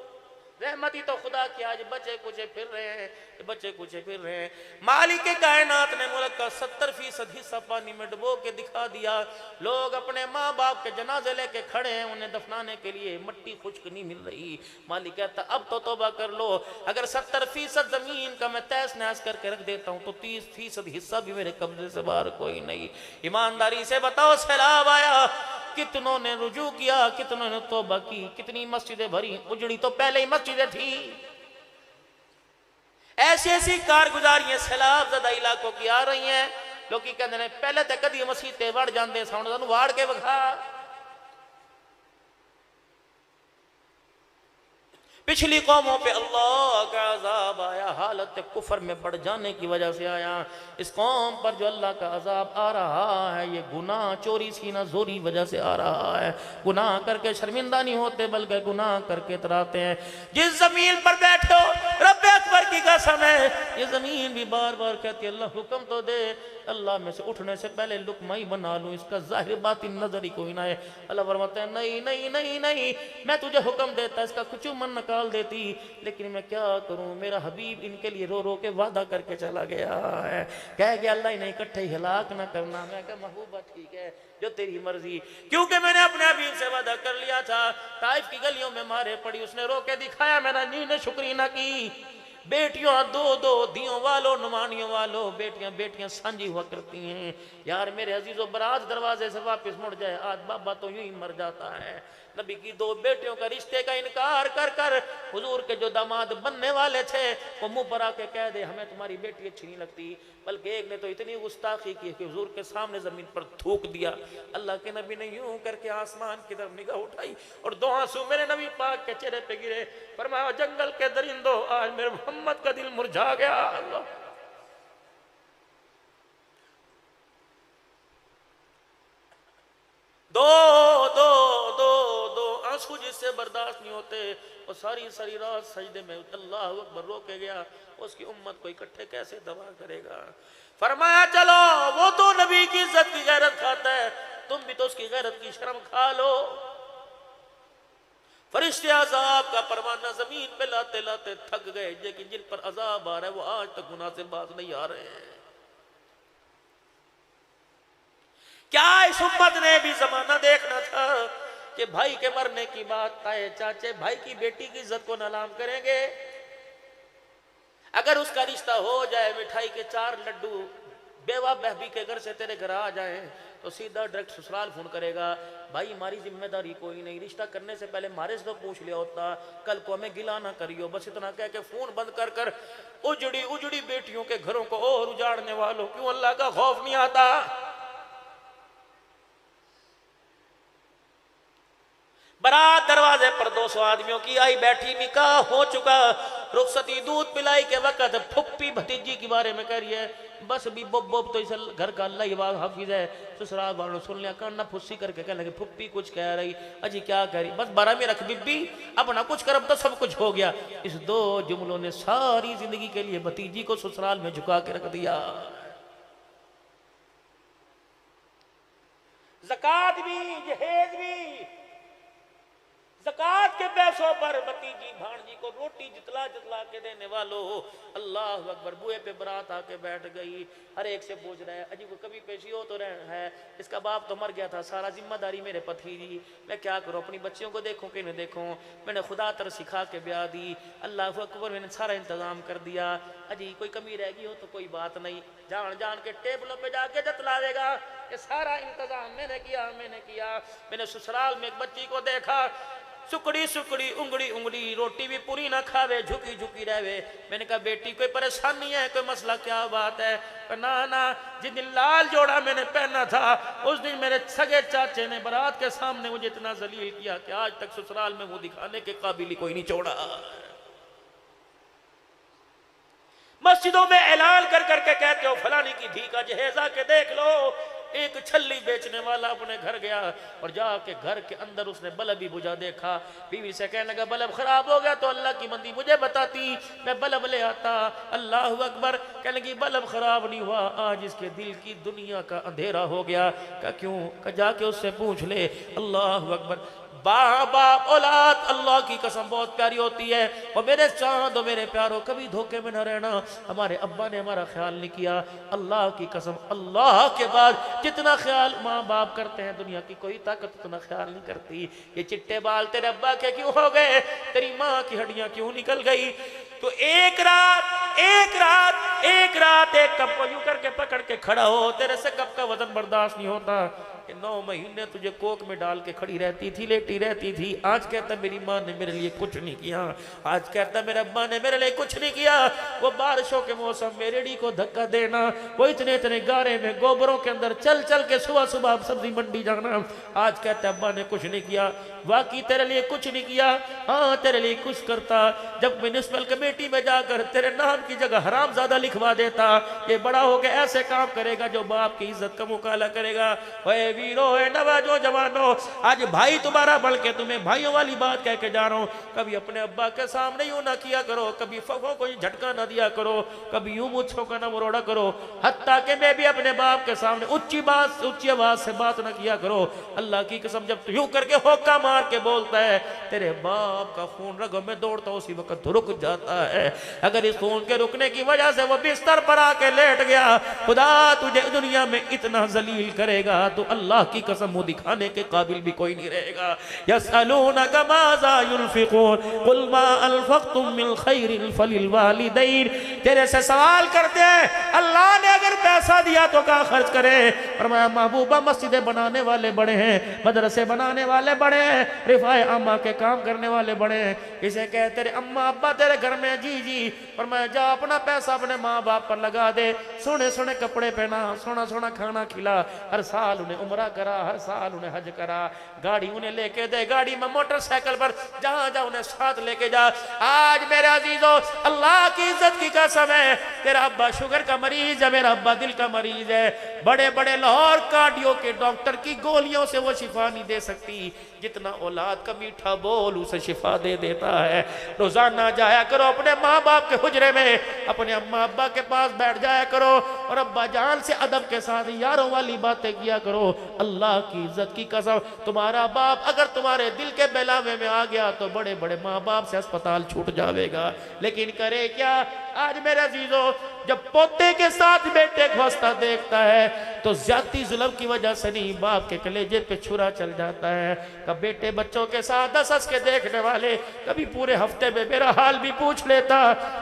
रहमती तो खुदा की, आज बच्चे कुचे फिर रहे हैं, बच्चे कुचे फिर रहे हैं। मालिक के कायनात ने मुल्क का 70% हिस्सा पानी में डुबो के दिखा दिया। लोग अपने माँ बाप के जनाजे लेके खड़े हैं, उन्हें दफनाने के लिए मिट्टी खुश्क नहीं मिल रही। मालिक कहता अब तो तौबा कर लो, अगर 70% जमीन का मैं तहस नहस करके रख देता हूँ तो 30% हिस्सा भी मेरे कब्जे से बाहर कोई नहीं। ईमानदारी से बताओ, सैलाब आया, कितनों ने रुजू किया, कितनों ने तौबा की, कितनी मस्जिदें भरी, उजड़ी तो पहले ही मस्जिदें थी। ऐसी ऐसी कारगुजारियां सैलाब ज़दा इलाकों की आ रही हैं। लोग कहते हैं पहले तो कदी मसीते वड़ जाते सन, वाड़ के विखा। पिछली कौमों पे अल्लाह का अजाब आया, हालत कुफर में बढ़ जाने की वजह से आया। इस कौम पर जो अल्लाह का अजाब आ रहा है, ये गुनाह चोरी सीना जोरी वजह से आ रहा है। गुनाह करके शर्मिंदा नहीं होते, बल्कि गुनाह करके तराते हैं। जिस जमीन पर बैठे हो, रब्बे अकबर की कसम है, ये जमीन भी बार बार कहती है अल्लाह हुक्म तो दे, अल्लाह में से उठने से पहले लुकमा ही बना लूं, इसका जाहिर बातिन नजर ही कोई ना है। अल्लाह फरमाता है नहीं नहीं नहीं नहीं, मैं तुझे हुक्म देता, इसका कुछ मन निकाल देती, लेकिन मैं क्या करूं, मेरा हबीब इनके लिए रो रो के वादा करके चला गया है। कह गया अल्लाह इन्हें इकट्ठे ही हलाक ना करना। मैं कहा महबूबा ठीक है, जो तेरी मर्जी, क्योंकि मैंने अपने हबीब से वादा कर लिया था। ताइफ की गलियों में मारे पड़ी, उसने रो के दिखाया, मैंने नींद शुक्री ना की। बेटियों दो दो दियों वालों नुमानियों वालों, बेटियां बेटियां सांझी हुआ करती हैं। यार मेरे अजीजों, बारात दरवाजे से वापस मुड़ जाए, आज बाबा तो यूं ही मर जाता है। नबी की दो बेटियों का रिश्ते का इनकार कर कर हुजूर के जो दामाद बनने वाले थे, वो मुंह पर आके कह दे हमें तुम्हारी बेटी अच्छी नहीं लगती। बल्कि एक ने तो इतनी गुस्ताखी की कि हुजूर के सामने जमीन पर थूक दिया। अल्लाह के नबी ने यूं करके आसमान की तरफ निगाह उठाई और दो आंसू मेरे नबी पाक के चेहरे पे गिरे। फरमाया जंगल के दरिंदों, आज मेरे मोहम्मद का दिल मुरझा गया। अल्लाह दो दो दो दो आंसू जिससे बर्दाश्त नहीं होते, वो सारी सारी रात सजदे में अल्लाह अकबर रो के गया, उसकी उम्मत को इकट्ठे कैसे दबा करेगा। फरमाया चलो, वो तो नबी की इज्जत की गैरत खाता है, तुम भी तो उसकी गैरत की शर्म खा लो। फरिश्ते अजाब का परवाना जमीन पे लाते लाते थक गए, लेकिन जिन पर अजाब आ रहा है वो आज तक गुनाह से बाज नहीं आ रहे हैं। क्या इस उम्मत ने भी जमाना देखना था कि भाई के मरने की बात, ताए चाचे भाई की बेटी की इज्जत को नीलाम करेंगे? अगर उसका रिश्ता हो जाए, मिठाई के 4 लड्डू बेवा बहबी के घर से तेरे घर आ जाए, तो सीधा डायरेक्ट ससुराल फोन करेगा, भाई हमारी जिम्मेदारी कोई नहीं, रिश्ता करने से पहले हमारे से तो पूछ लिया होता, कल को हमें गिला ना करियो। बस इतना कह के फोन बंद कर कर उजड़ी उजड़ी बेटियों के घरों को और उजाड़ने वालों, क्यों अल्लाह का खौफ नहीं आता? बारात दरवाजे पर 200 आदमियों की आई बैठी, निकाह हो चुका, रुखसती दूध पिलाई के वक्त फुप्पी भतीजी के बारे में कह रही है, बस भी बोब बोब तो इस घर का अल्लाह ही हाफिज है। ससुराल वालों सुन लिया, काना फुस्सी करके कहने लगे फुप्पी कुछ कह रही, अजी क्या कह रही, बस 12 में रख बिब्बी, अपना कुछ करब तो सब कुछ हो गया। इस 2 जुमलों ने सारी जिंदगी के लिए भतीजी को ससुराल में झुका के रख दिया। ज़कात भी, जहेज भी, ज़कात के पैसों पर भतीजी भांजी को रोटी जितला जितला के देने वालों, अल्लाह अकबर। बुए पे बारात आके बैठ गई, हर एक से पूछ रहा है, अजी को कभी पेशी हो तो है, इसका बाप तो मर गया था, सारा जिम्मेदारी मेरे भतीजी, मैं क्या करूं, अपनी बच्चियों को देखूं कि नहीं देखूं, मैंने खुदा तर सिखा के ब्याह दी, अल्लाह अकबर मैंने सारा इंतजाम कर दिया, अजी कोई कमी रह गई हो तो कोई बात नहीं, जान जान के टेबलों पे जाके जतला देगा कि सारा इंतजाम मैंने किया। मैंने ससुराल में एक बच्ची को देखा, सुकड़ी सुकड़ी उंगली उंगली, रोटी भी पूरी ना खावे, झुकी झुकी रहे। मैंने कहा बेटी कोई परेशानी है, कोई मसला, क्या बात है? ना ना, जिस दिन लाल जोड़ा मैंने पहना था उस दिन मेरे सगे चाचे ने बारात के सामने मुझे इतना जलील किया कि आज तक ससुराल में मुंह दिखाने के काबिल ही कोई नहीं छोड़ा। मस्जिदों में ऐलान कर करके कहते हो फलानी की धी का जहेजा के देख लो। एक छल्ली बेचने वाला अपने घर गया और जाके घर के अंदर उसने बल्ब भी बुझा देखा। बीवी से कहने लगा बल्ब खराब हो गया तो अल्लाह की बंदी मुझे बताती, मैं बल्ब ले आता। अल्लाह अकबर। कहने लगी बल्ब खराब नहीं हुआ, आज इसके दिल की दुनिया का अंधेरा हो गया। क्या क्यों? का जाके उससे पूछ ले। अल्लाह अकबर। बाप औलाद अल्लाह की कसम बहुत प्यारी होती है। और मेरे चांद और मेरे प्यारों, कभी धोखे में न रहना। हमारे अब्बा ने हमारा ख्याल नहीं किया, अल्लाह की कसम, अल्लाह के बाद जितना ख्याल माँ बाप करते हैं दुनिया की कोई ताकत उतना ख्याल नहीं करती। ये चिट्टे बाल तेरे अब्बा के क्यों हो गए, तेरी माँ की हड्डियां क्यों निकल गई? तो एक रात एक कप को यूं करके पकड़ के खड़ा हो, तेरे से कप का वजन बर्दाश्त नहीं होता। 9 महीने तुझे कोक में डाल के खड़ी रहती थी, लेटी रहती थी। आज कहता मेरी माँ ने मेरे लिए कुछ नहीं किया, आज कहता मेरे अब्बा ने मेरे लिए कुछ नहीं किया। वो बारिशों के मौसम में रेडी को धक्का देना, वो इतने इतने गारे में गोबरों के अंदर चल चल के सुबह सुबह सब्जी मंडी जाना, आज कहता अब्बा ने कुछ नहीं किया। वाकई तेरे लिए कुछ नहीं किया, हाँ तेरे लिए कुछ करता। जब म्यूनिसिपल कमेटी में जाकर तेरे नाम की जगह हराम ज्यादा लिखवा देता, ये बड़ा होकर ऐसे काम करेगा जो बाप की इज्जत का मुकाला करेगा। वीरो है नवाजो जवानों, आज भाई तुम्हारा बढ़ के तुम्हें भाइयों वाली बात कह के जा रहा हूँ। कभी अपने अब्बा के सामने यूं ना किया करो, कभी फगों को झटका ना दिया करो, कभी यूं मुझको का ना मरोड़ा करो। हत्ता के मैं भी अपने बाप के सामने ऊंची आवाज से बात ना किया करो। अल्लाह की कसम जब तू यूं करके होका मार के बोलता है, तेरे बाप का खून रगों में दौड़ता उसी वक्त रुक जाता है। अगर इस खून के रुकने की वजह से वो बिस्तर पर आके लेट गया, खुदा तुझे दुनिया में इतना जलील करेगा तो अल्लाह की कसम मुंह दिखाने के काबिल भी कोई नहीं रहेगा। यसअलूनका माज़ा युनफिकून कुल मा अनफक़्तुम मिन खैरिन फलिल वालिदैन। तेरे से सवाल करते हैं अल्लाह ने अगर पैसा दिया तो क्या खर्च करे। फरमाया महबूबा मस्जिदें बनाने वाले बड़े हैं, मदरसे बनाने वाले बड़े हैं, रिफाए अम्मा के काम करने वाले बड़े हैं। इसे कह तेरे अम्मा अब्बा तेरे घर में जी जी, फरमाया जा अपना पैसा अपने माँ बाप पर लगा दे, सोने सोने कपड़े पहना, सोना सोना खाना खिला, हर साल उन्हें उम्रा करा, हर साल उन्हें हज करा, गाड़ी उन्हें लेके दे, गाड़ी में मोटरसाइकिल पर जहां जा उन्हें साथ लेके जा। आज मेरे अजीजों अल्लाह की इज्जत की कसम कसम है, तेरा अब्बा शुगर का मरीज है, मेरा अब्बा दिल का मरीज है, बड़े बड़े लाहौर कार्डियो के डॉक्टर की गोलियों से वो शिफा नहीं दे सकती जितना औलाद का मीठा बोल उसे शिफा दे देता है। रोजाना जाया करो अपने माँ बाप के हुजरे में, अपने अम्मा अब्बा के पास बैठ जाया करो और अब्बा जान से अदब के साथ यारों वाली बातें किया करो। अल्लाह की इज्जत की कसम, तुम्हारा बाप अगर तुम्हारे दिल के बहलावे में आ गया तो बड़े बड़े माँ बाप से अस्पताल छूट जाएगा। लेकिन करे क्या, आज मेरे अजीजों, जब पोते के साथ बेटे को हंसता देखता है तो ज्यादती जुल्म की वजह से नहीं, बाप के कलेजे पे छुरा चल जाता है। कब बेटे बच्चों के साथ हंस के देखने वाले कभी पूरे हफ्ते में मेरा हाल भी पूछ लेता,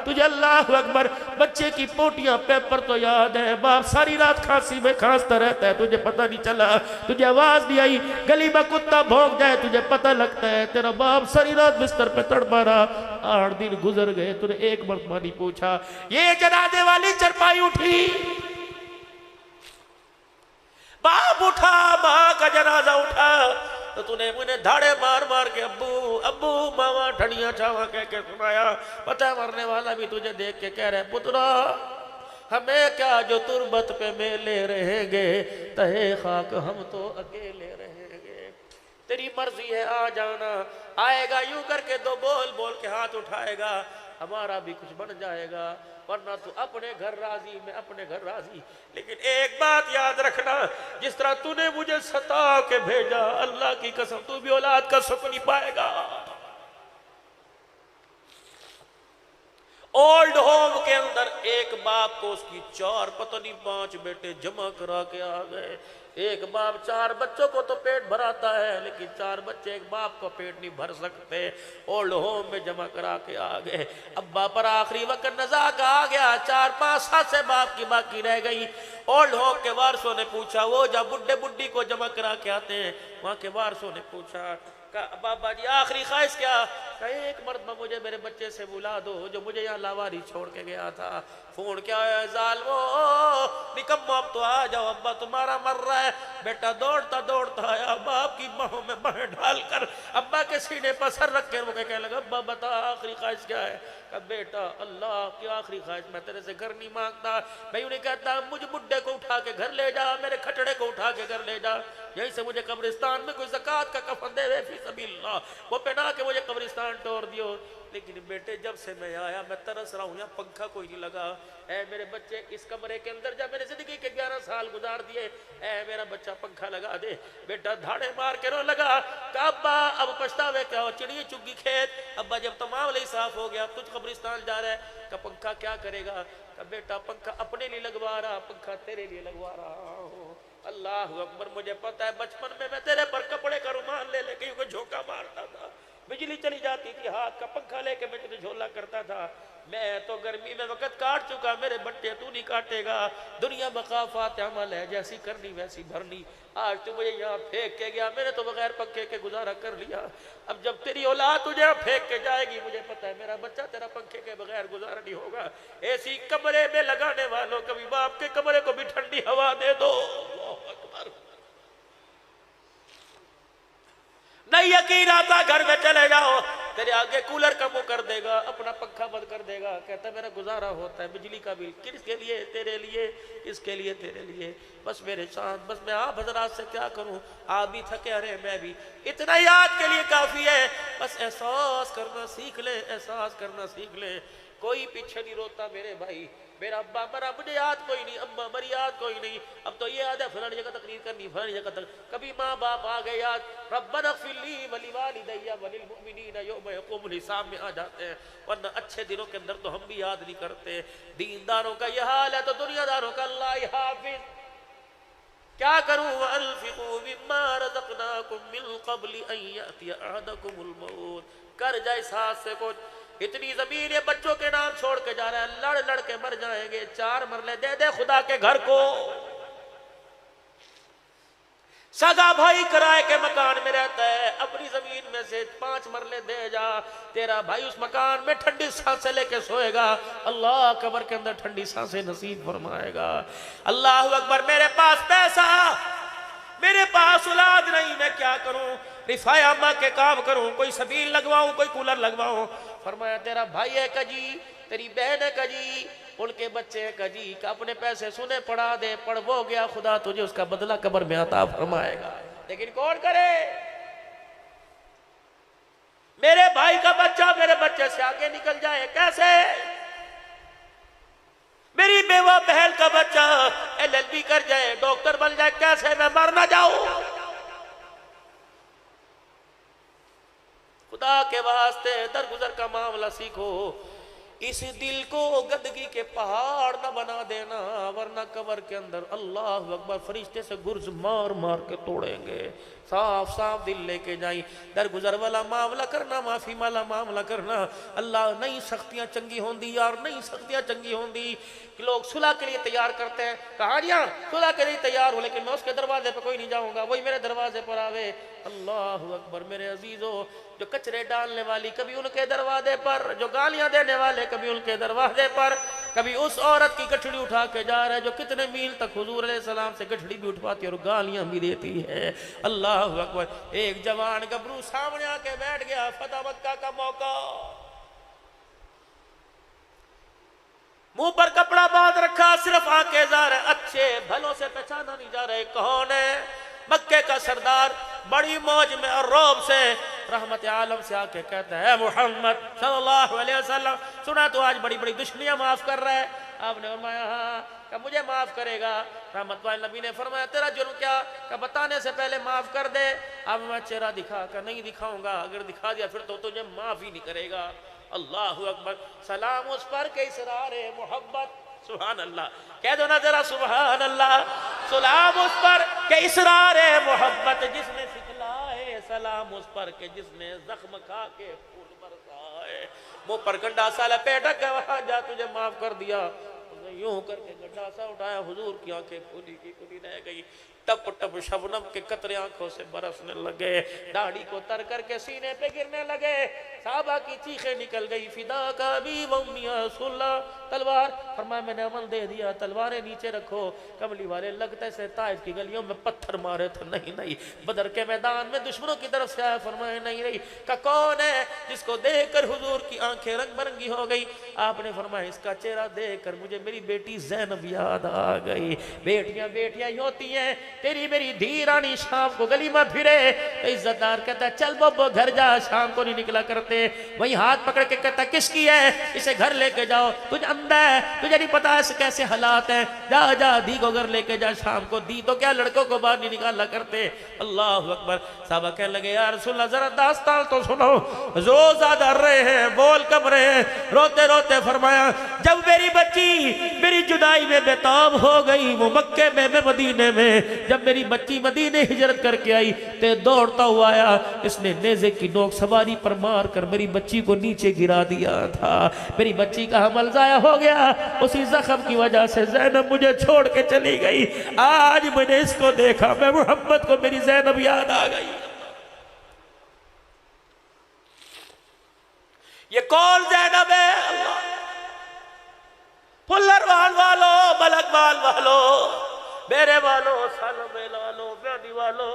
तुझे अल्लाह अकबर बच्चे की पोटियां पेपर तो याद है, बाप सारी रात खांसी में खांसता रहता है, तुझे पता नहीं चला, तुझे आवाज नहीं आई, गली में कुत्ता भौंक जाए तुझे पता लगता है, तेरा बाप सारी रात बिस्तर पे तड़पा रहा, 8 दिन गुजर गए, तूने एक मरतबा नहीं पूछा। ये जनाजे वाली चरपाई उठी, बाप उठा, माँ का जनाजा उठा, तो तूने मुझे धाड़े मार मार के अब्बू अब्बू मामा ठड़िया छावा कह के सुनाया। पता है मरने वाला भी तुझे देख के कह रहे, पुत्रा हमें क्या जो तुरबत पे मेले रहेंगे, तहे खाक हम तो अकेले रहेंगे, तेरी मर्जी है आ जाना। आएगा यूं करके दो बोल बोल के हाथ उठाएगा, हमारा भी कुछ बन जाएगा, वरना तू अपने घर राजी, मैं अपने घर राजी। लेकिन एक बात याद रखना, जिस तरह तूने मुझे सता के भेजा, अल्लाह की कसम तू भी औलाद का सुख नहीं पाएगा। ओल्ड होम के अंदर एक बाप को उसकी 4 पता नहीं 5 बेटे जमा करा के आ गए। एक बाप 4 बच्चों को तो पेट भराता है, लेकिन 4 बच्चे एक बाप को पेट नहीं भर सकते। ओल्ड होम में जमा करा के आ गए। अब्बा पर आखिरी वक्त नज़ा का आ गया, 4-5 साल से बाप की बाकी रह गई। ओल्ड होम के वारसों ने पूछा, वो जब बुढ़े बुढ़ी को जमा करा के आते हैं, वहां के वारसों ने पूछा, बाबा जी आखिरी ख्वाहिश क्या? एक मर्तबा मुझे मेरे बच्चे से बुला दो जो मुझे यहाँ लावारी छोड़ के गया था। फोन क्या है जालमो निकम्मा, अब तो आ जाओ, अब्बा तुम्हारा मर रहा है। बेटा दौड़ता दौड़ता आया, बाप की बाहों में बाहें डालकर अब्बा के सीने पर सर रख के मुझे कहने लगा, अब्बा बता आखिरी ख्वाहिश क्या है? बेटा अल्लाह की आखिरी ख्वाहिश, मैं तेरे से घर नहीं मांगता, मैं उन्हें कहता मुझे बुड्ढे को उठा के घर ले जा, मेरे खटड़े को उठा के घर ले जा, यहीं से मुझे कब्रिस्तान में कोई ज़कात का कफन दे फी सबील्लाह, वो पहना के मुझे कब्रिस्तान तोड़ दियो। लेकिन बेटे जब से मैं आया मैं तरस रहा हूँ, यहाँ पंखा कोई नहीं लगा। ऐ मेरे बच्चे इस कमरे के अंदर जब मैंने जिंदगी के 11 साल गुजार दिए, ऐ मेरा बच्चा पंखा लगा दे। बेटा धाड़े मार के रो लगा, अब्बा अब पछतावे क्या हो, चिड़िया चुग्गी खेत, अब्बा जब तमाम लिए साफ हो गया, अब तुझ कब्रिस्तान जा रहा है, का पंखा क्या करेगा? का बेटा पंखा अपने लिए लगवा रहा, पंखा तेरे लिए लगवा रहा हूँ। अल्लाह अकबर, मुझे पता है बचपन में मैं तेरे पर कपड़े का रुमाल ले लेके यूं झोंका मारता था, बिजली चली जाती थी, हाथ का पंखा लेके मैं तुझे झोला करता था। मैं तो गर्मी में वक्त काट चुका, मेरे बट्टे तू नहीं काटेगा। दुनिया मकाफात अमल है, जैसी करनी वैसी भरनी। आज तू मुझे यहाँ फेंक के गया, मैंने तो बगैर पंखे के गुजारा कर लिया। अब जब तेरी औलाद तुझे फेंक के जाएगी, मुझे पता है मेरा बच्चा तेरा पंखे के बगैर गुजारा नहीं होगा। ऐसी कमरे में लगाने वालों, कभी बाप के कमरे को भी ठंडी हवा दे दो। नहीं यकीन आता घर में चले जाओ, तेरे आगे कूलर का मुंह कर देगा, अपना पंखा बंद कर देगा, कहता है मेरा गुजारा होता है, बिजली का बिल किसके लिए? तेरे लिए, इसके लिए तेरे लिए, बस मेरे साथ, बस मैं आप हजरात से क्या करूं, आप भी थके, अरे मैं भी, इतना याद के लिए काफी है। बस एहसास करना सीख ले, एहसास करना सीख ले। कोई पीछे नहीं रोता मेरे भाई, मेरा अब्बा मरा मुझे याद कोई नहीं, अम्मा मरी याद कोई नहीं, अब तो ये याद है फलानी जगह तकरीर करनी, फलानी जगह तक, कभी माँ बाप आ गए याद, रब्बना इग़फिर ली वली वालिदैया वलिल मुमिनीना यौम यक़ूमुल हिसाब में आ जाते हैं, वरना अच्छे दिनों के अंदर तो हम भी याद नहीं करते। दीनदारों का यह हाल है तो दुनियादारों का अल्लाह हाफिज। क्या करूं? अनफिकू मिम्मा रज़क़नाकुम मिन क़ब्लि अन यअतिया अहदकुमुल मौत, कर जाए साथ से कुछ। इतनी जमीन ये बच्चों के नाम छोड़ के जा रहा है, लड़ लड़ के मर जाएंगे। 4 मरले दे दे खुदा के घर को, सगा भाई किराए के मकान में रहता है, अपनी जमीन में से 5 मरले दे जा, तेरा भाई उस मकान में ठंडी सांसें लेके सोएगा, अल्लाह कब्र के अंदर ठंडी सांसें नसीब फरमाएगा। अल्लाह अकबर, मेरे पास पैसा, मेरे पास औलाद नहीं, मैं क्या करूं? रिफाया अम्मा के काम करूं, कोई सबील लगवाऊं, कोई कूलर लगवाऊं, फरमाया तेरा भाई है कजी, तेरी बहन है कजी, उनके बच्चे हैं कजी, का अपने पैसे सुने पढ़ा दे, पढ़ वो गया, खुदा तुझे उसका बदला कब्र में अता फरमाएगा। लेकिन कौन करे? मेरे भाई का बच्चा मेरे बच्चे से आगे निकल जाए कैसे? मेरी बेवा बहन का बच्चा LLB कर जाए, डॉक्टर बन जाए, कैसे मैं मर ना जाऊं? खुदा के वास्ते दरगुजर का मामला सीखो। इस दिल को गदगी के पहाड़ न बना देना, वरना कब्र के अंदर अल्लाह अकबर फरिश्ते से गुर्ज मार मार के तोड़ेंगे। साफ साफ दिल लेके जाई, दरगुजर वाला मामला करना, माफी वाला मामला करना। अल्लाह नई सख्तियां चंगी होंगी यार, नई सख्तियां चंगी होंगी। लोग सुलह के लिए तैयार करते हैं, कहानियां सुलह के लिए तैयार हो, लेकिन मैं उसके दरवाजे पर कोई नहीं जाऊंगा, वही मेरे दरवाजे पर आवे। अल्लाह अकबर। मेरे अजीजों, जो कचरे डालने वाली कभी उनके दरवाजे पर, जो गालियां देने वाले कभी उनके दरवाजे पर, कभी उस औरत की गठड़ी उठा के जा रहे जो कितने मील तक हुजूर अलैहिस्सलाम से गठड़ी भी उठवाती और गालियां भी देती है। अल्लाह अकबर। एक जवान गबरू सामने आके बैठ गया, फतह मक्का का मौका, मुंह पर कपड़ा बांध रखा, सिर्फ आंखें जा रहे, अच्छे भलों से पहचाना नहीं जा रहे कौन है। मक्के का सरदार बड़ी मौज में और रौब से रहमत आलम से आके कहता है, मोहम्मद सल्लल्लाहु अलैहि वसल्लम, सुना तो आज बड़ी बड़ी दुश्मनियां माफ कर रहा है। आपने फरमाया हाँ, का मुझे माफ करेगा? रहमत वाले नबी ने फरमाया तेरा जुर्म क्या? का बताने से पहले माफ कर दे। अब मैं चेहरा दिखा कर नहीं दिखाऊंगा, अगर दिखा दिया फिर तो तुझे माफ ही नहीं करेगा। अल्लाह अकबर। सलाम उस पर के इसरार मोहब्बत, सुभान अल्लाह, कह दो ना जरा सुभान अल्लाह। सलाम उस पर के इसरार मोहब्बत जिसने सिखलाए, सलाम उस पर के जिसने जख्म खा के फूल बरसाए। मुंह पर गंडा सा लपेटा के वहां जा, तुझे माफ कर दिया। उसने यूं करके गंडा सा उठाया, हुजूर की आंखें खुली की खुली रह गई। टप टप शबनम के कतरे आंखों से बरसने लगे, दाढ़ी को तर करके सीने पे गिरने लगे। साहबा की चीखें निकल गई, फिदा का भी वमिया सुल्ला, तलवार। फरमाया मैंने अमल दे दिया, तलवारें नीचे रखो। कमली वाले लगते से ताइफ की गलियों में पत्थर मारे थे, नहीं नहीं। बदर के मैदान में दुश्मनों की तरफ से आया, फरमाया नहीं नहीं। का कौन है जिसको देखकर हुजूर की आंखें रंग बिरंगी हो गई? आपने फरमाया इसका चेहरा देखकर मुझे मेरी बेटी ज़ैनब याद आ गई। बेटियां बेटियां ही होती हैं, तेरी मेरी धी रानी शाम को गली में फिरे, इज्जतदार कहता चल बब्बो घर जा, शाम को नहीं निकला करते। वही हाथ पकड़ के कहता किसकी है, इसे घर लेके जाओ, तुझे अंधा है, तुझे नहीं पता ऐसे कैसे हालात हैं, जा जा धी को घर लेके जा शाम को। धी तो क्या लड़कों को बाहर नहीं निकाला करते। अल्लाह अकबर। साहबा कहने लगे यार रसूलल्लाह जरा दास्तान तो सुनो, रोज ज्यादा रहे हैं, बोल कब रहे हैं। रोते रोते फरमाया जब मेरी बच्ची मेरी जुदाई में बेताब हो गई, वो मक्के में मैं मदीने में, जब मेरी बच्ची मदीने हिजरत करके आई ते दौड़ता हुआ आया, इसने नेज़े की नोक सवारी पर मार कर मेरी बच्ची को नीचे गिरा दिया था। मेरी बच्ची का हमल जाया हो गया, उसी जख्म की वजह से ज़ैनब मुझे छोड़ के चली गई। आज मैंने इसको देखा, मैं मोहम्मद को मेरी ज़ैनब याद आ गई। ये कौन ज़ैनब है? अल्लाह। फुल्लरवान वालों, बलकवाल वालों, मेरे वालों, सालमे वालों, ब्यादी वालों,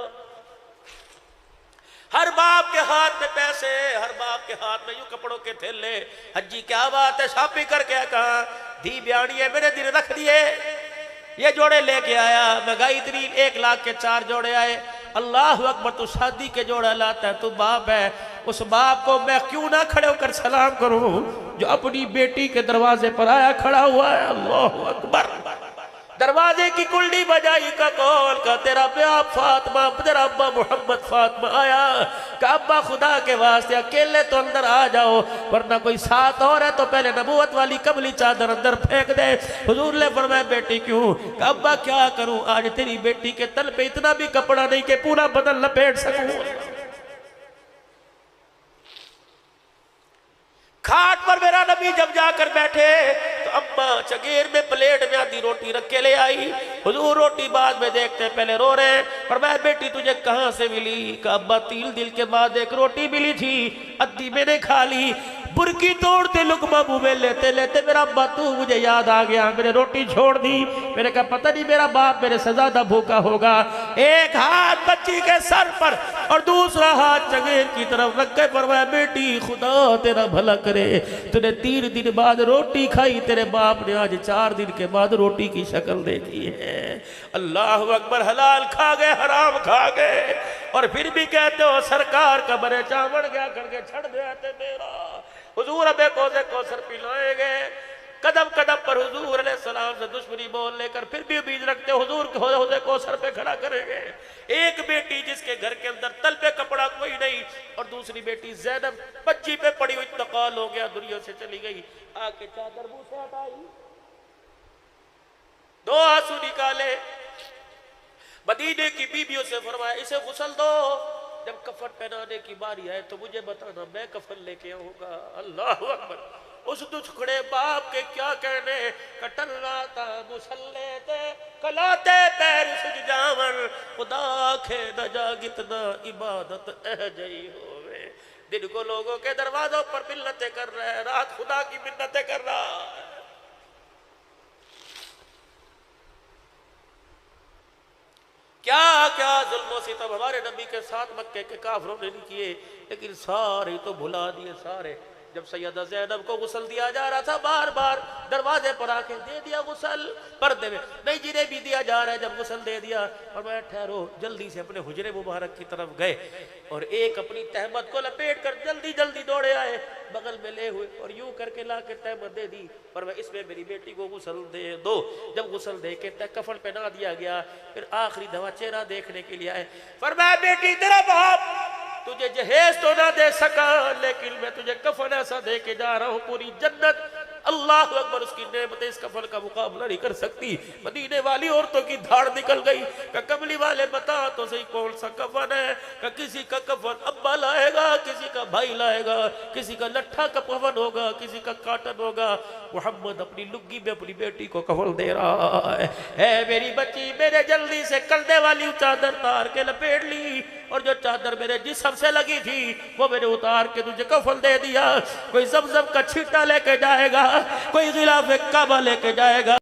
हर बाप के हाथ में पैसे, हर बाप के हाथ में यूं कपड़ों के थैले। हज्जी क्या बात है, शॉपिंग करके कहा धी ब्याणी है, मेरे दिन रख दिए, ये जोड़े लेके आया। महंगाई इतनी, 1 लाख के 4 जोड़े आए। अल्लाह अकबर। तू शादी के जोड़ा लाता है, तू बाप है, उस बाप को मैं क्यों ना खड़े होकर सलाम करूं जो अपनी बेटी के दरवाजे पर आया खड़ा हुआ है। अल्लाह अकबर। दरवाजे की कुंडी बजाई का कौल का तेरा बाप फातिमा, तेरा अब्बा मोहम्मद फातिमा आया। का अब्बा खुदा के वास्ते अकेले तो अंदर आ जाओ, वरना कोई साथ और है तो पहले नबूवत वाली कमली चादर अंदर फेंक दे। हुजूर ने फरमाया बेटी क्यों? का अब्बा क्या करूं, आज तेरी बेटी के तल पे इतना भी कपड़ा नहीं कि पूरा बदन लपेट सकूं। खाट पर मेरा नबी जब जाकर बैठे तो अम्मा चगेर में प्लेट में आधी रोटी रख के ले आई। हुजूर रोटी बाद में देखते पहले रो रहे, पर मैं बेटी तुझे कहां से मिली? का अब्बा 3 दिन के बाद एक रोटी मिली थी, अद्धी मैंने खा ली। बुरकी तोड़ते लुकमा मुंह में लेते लेते मेरा अब्बा तू मुझे याद आ गया, मैंने रोटी छोड़ दी। मैंने कहा पता नहीं मेरा बाप मेरे से ज्यादा भूखा होगा। एक हाथ बच्ची के सर पर और दूसरा हाथ चंगेर की तरफ रख के फरमाया बेटी खुदा तेरा भला करे, तूने 3 दिन बाद रोटी खाई, तेरे बाप ने आज 4 दिन के बाद रोटी की शक्ल देखी है। अल्लाह अकबर, हलाल खा गए हराम खा गए और फिर भी कहते हो सरकार का बरे चावड़ गया करके छड़ देते मेरा। हुजूर अबे को सर पिलाएंगे, कदम कदम पर हुजूर अलैहि सलाम से दुश्मनी बोल लेकर फिर भी उम्मीद रखते हुजूर को सर पे खड़ा करेंगे। एक बेटी जिसके घर के अंदर तल पे कपड़ा कोई नहीं और दूसरी बेटी ज़ैनब पज्जी पे पड़ी हुई, इंतकाल हो गया, दुनिया से चली गई। आके चादर मुंह से हटाई, 2 आंसू निकाले, मदीने की बीबियों से फरमाया इसे गुस्ल दो, जब कफन पहनाने की बारी आए तो मुझे बताना, मैं कफन लेके आऊंगा। अल्लाह अकबर। उस दुखड़े बाप के क्या कहने, कटल्ला था मुसल्ले ते कलाते पैर सुज जावन, खुदा खे न जागित न इबादत एह जई होवे। दिन को लोगों के दरवाजों पर मिन्नतें कर रहे हैं, रात खुदा की मिन्नतें कर रहा है। क्या क्या जुल्म सितम हमारे नबी के साथ मक्के के काफिरों ने नहीं किए, लेकिन सारे तो भुला दिए सारे। जब सैयदा ज़ैनब को गुस्ल दिया जा रहा था, बार बार दरवाजे पर आके दे दिया गुस्ल, पर्दे में नहीं, जिन्हें भी दिया जा रहा है, जब गुस्ल दे दिया और मैं ठहरो, जल्दी से अपने हुजरे मुबारक की तरफ गए और एक अपनी तहमत को लपेट कर जल्दी जल्दी दौड़े आए, बगल में ले हुए और यूं करके ला के तहमत दे दी, पर मैं इसमें मेरी बेटी को गुस्ल दे दो। जब गुस्ल दे के कफन पहना दिया गया, फिर आखिरी दफा चेहरा देखने के लिए आए, फरमाया बेटी तेरा बाप तुझे जहेज तो ना दे सका, लेकिन मैं तुझे कफन ऐसा दे के जा रहा हूं, पूरी जन्नत अल्लाह अकबर उसकी नेमतें इस कफन का मुकाबला नहीं कर सकती। मदीने वाली औरतों की धाड़ निकल गई, कमली वाले बता तो सही कौन सा कफन है। किसी का कफन अब्बा लाएगा, किसी का भाई लाएगा, किसी का लट्ठा का कफन होगा, किसी का काटन होगा। मोहम्मद अपनी लुग्गी में अपनी बेटी को कफन दे रहा है मेरी बच्ची मेरे जल्दी से कंधे वाली चादर तार के लपेट ली और जो चादर मेरे जिस्म से लगी थी वो मैंने उतार के तुझे कफन दे दिया। कोई ज़मज़म का छींटा लेके जाएगा, कोई गिलाफ़े काबा लेके जाएगा।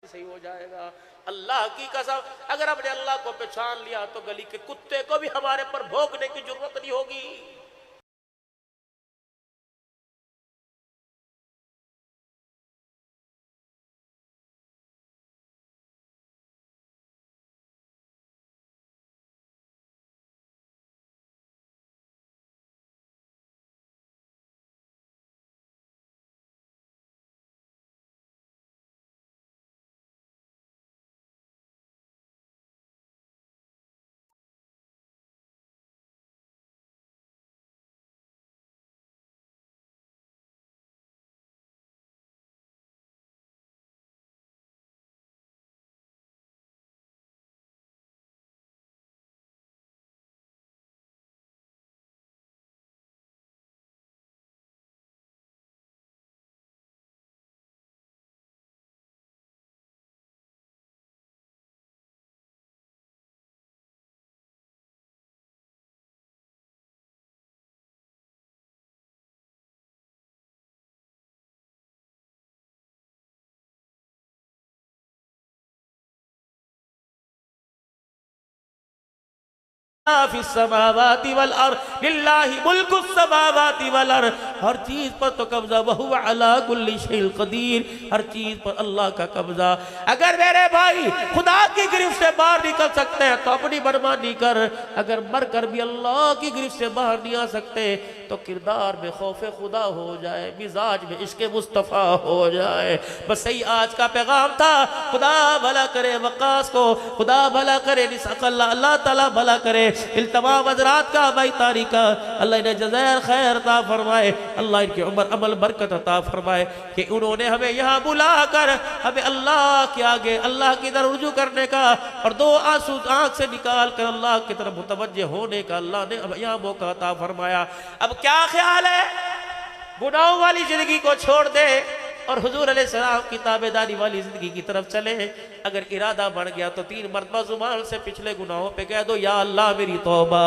सही हो जाएगा। अल्लाह की कसम, अगर हमने अल्लाह को पहचान लिया तो गली के कुत्ते को भी हमारे पर भौंकने की जरूरत नहीं होगी। हर चीज पर तो कब्जा, वहुवा अला कुल्ली शैइन कदीर, हर चीज पर अल्लाह का कब्जा। अगर मेरे भाई खुदा की गिरफ्त से बाहर निकल सकते हैं तो अपनी बदमानी कर, अगर मर कर भी अल्लाह की गिरफ्त से बाहर नहीं आ सकते तो किरदार में खौफे खुदा हो जाए, मिजाज में इश्क मुस्तफ़ा हो जाए। बस सही आज का पैगाम था। खुदा भला करे वक्कास को, खुदा भला करे निसाकल्ला, अल्लाह ताला भला करे इन तमाम हज़रात का, भाई तारीख का, अल्लाह इन्हें जज़ायर खैर अता फरमाए, अल्लाह इनकी उम्र अमल बरकत अता फरमाए कि उन्होंने हमें यहाँ बुला कर हमें अल्लाह के आगे अल्लाह की तरफ रुजू करने का और दो आंसू आंख से निकाल कर अल्लाह की तरफ मुतवज्जे होने का अल्लाह ने अब यहाँ मौका अता फरमाया। अब क्या ख्याल है, गुनाहों वाली जिंदगी को छोड़ दे और हुजूर अलैहिस्सलाम की ताबेदारी वाली जिंदगी की तरफ चले। अगर इरादा बन गया तो 3 मरतबा जुबान से पिछले गुनाहों पे कह दो, या अल्लाह मेरी तौबा,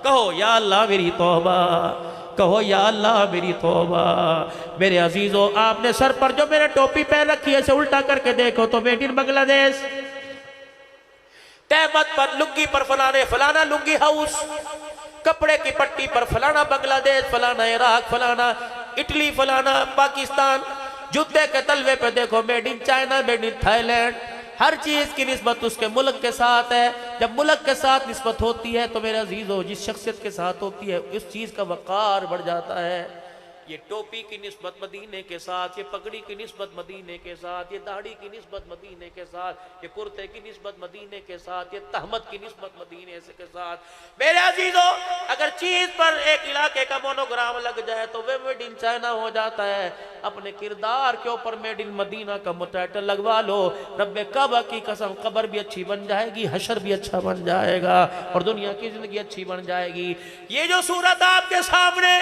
कहो या अल्लाह मेरी तौबा, कहो या अल्लाह मेरी तौबा। मेरे अजीजों, आपने सर पर जो मेरे टोपी पहन रखी है इसे उल्टा करके देखो तो मेड इन बांग्लादेश, तहमत पर लुंगी पर फलाने फलाना लुंगी हाउस, कपड़े की पट्टी पर फलाना बांग्लादेश, फलाना इराक, फलाना इटली, फलाना पाकिस्तान, जूते के तलवे पे देखो made in China, made in Thailand. हर चीज की निस्बत उसके मुल्क के साथ है। जब मुल्क के साथ निस्बत होती है तो मेरे अजीजों, जिस शख्सियत के साथ होती है उस चीज का वक़ार बढ़ जाता है। ये टोपी की निस्बत मदीने के साथ, ये पगड़ी की निस्बत मदीने के साथ, ये दाढ़ी की निस्बत मदीने के साथ, ये कुर्ते की निस्बत मदीने के साथ, ये तहमत की निस्बत मदीने से के साथ। मेरे अजीजों, अगर चीज पर एक इलाके का मोनोग्राम लग जाए तो वे मेड इन चाइना हो जाता है। अपने किरदार के ऊपर मेड इन मदीना का टाइटल लगवा लो, रब्बे काबा की कसम, कब्र भी अच्छी बन जाएगी, हशर भी अच्छा बन जाएगा और दुनिया की जिंदगी अच्छी बन जाएगी। ये जो सूरत आपके सामने,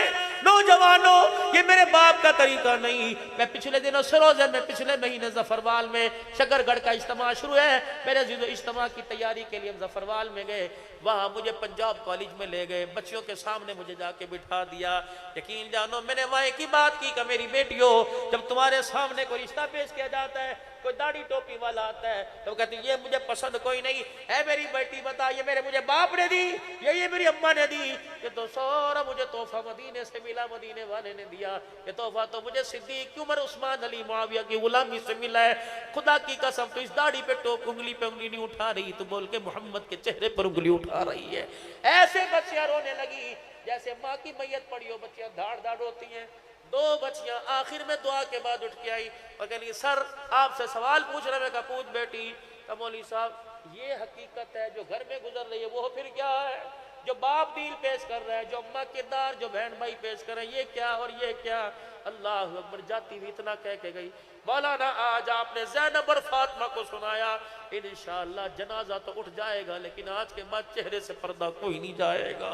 नौजवानों, ये मेरे बाप का तरीका नहीं। मैं पिछले दिनों सरोजे में, पिछले महीने जफरवाल में शकरगढ़ का इज्तिमा शुरू है। मेरे अजीजों, इज्तिमा की तैयारी के लिए हम जफरवाल में गए। वहां मुझे पंजाब कॉलेज में ले गए, बच्चियों के सामने मुझे जाके बिठा दिया। यकीन जानो, मैंने वहां की बात की कि मेरी बेटियों, जब तुम्हारे सामने कोई रिश्ता पेश किया जाता है, कोई दाढ़ी टोपी वाला आता है तो कहती ये मुझे पसंद कोई नहीं है, मेरी बेटी बता ये मेरे मुझे बाप ने दी, ये मेरी अम्मा ने दी, ये तो सारा मुझे तोहफा मदीने से मिला, मदीने वाले ने दिया। ये तोहफा तो मुझे सिद्दीक उमर उस्मान अली मुआविया की गुलामी से मिला है। खुदा की कसम, तो इस दाढ़ी पे उंगली पे उंगली नहीं उठा रही तो बोल के मोहम्मद के चेहरे पर उंगली उठा रही है। ऐसे बच्चियां रोने लगी जैसे माँ की मैयत पड़ी हो, बच्चियां धाड़ धाड़ रोती हैं। 2 बच्चियां आखिर में दुआ के बाद उठ के आई और कहली सर आपसे सवाल पूछ रहे। मैं कहा पूछ बेटी। कहा मौलवी साहब, ये हकीकत है जो घर में गुजर रही है वो फिर क्या है? जो बाप दील पेश कर रहा है, जो अम्मा किरदार, जो बहन भाई पेश कर रहे हैं, ये क्या और ये क्या? अल्लाह अकबर। जाती भी इतना कह के गई, मौलाना आज आपने ज़ैनब और फातिमा को सुनाया, इंशाअल्लाह जनाजा तो उठ जाएगा लेकिन आज के बाद चेहरे से पर्दा कोई नहीं जाएगा।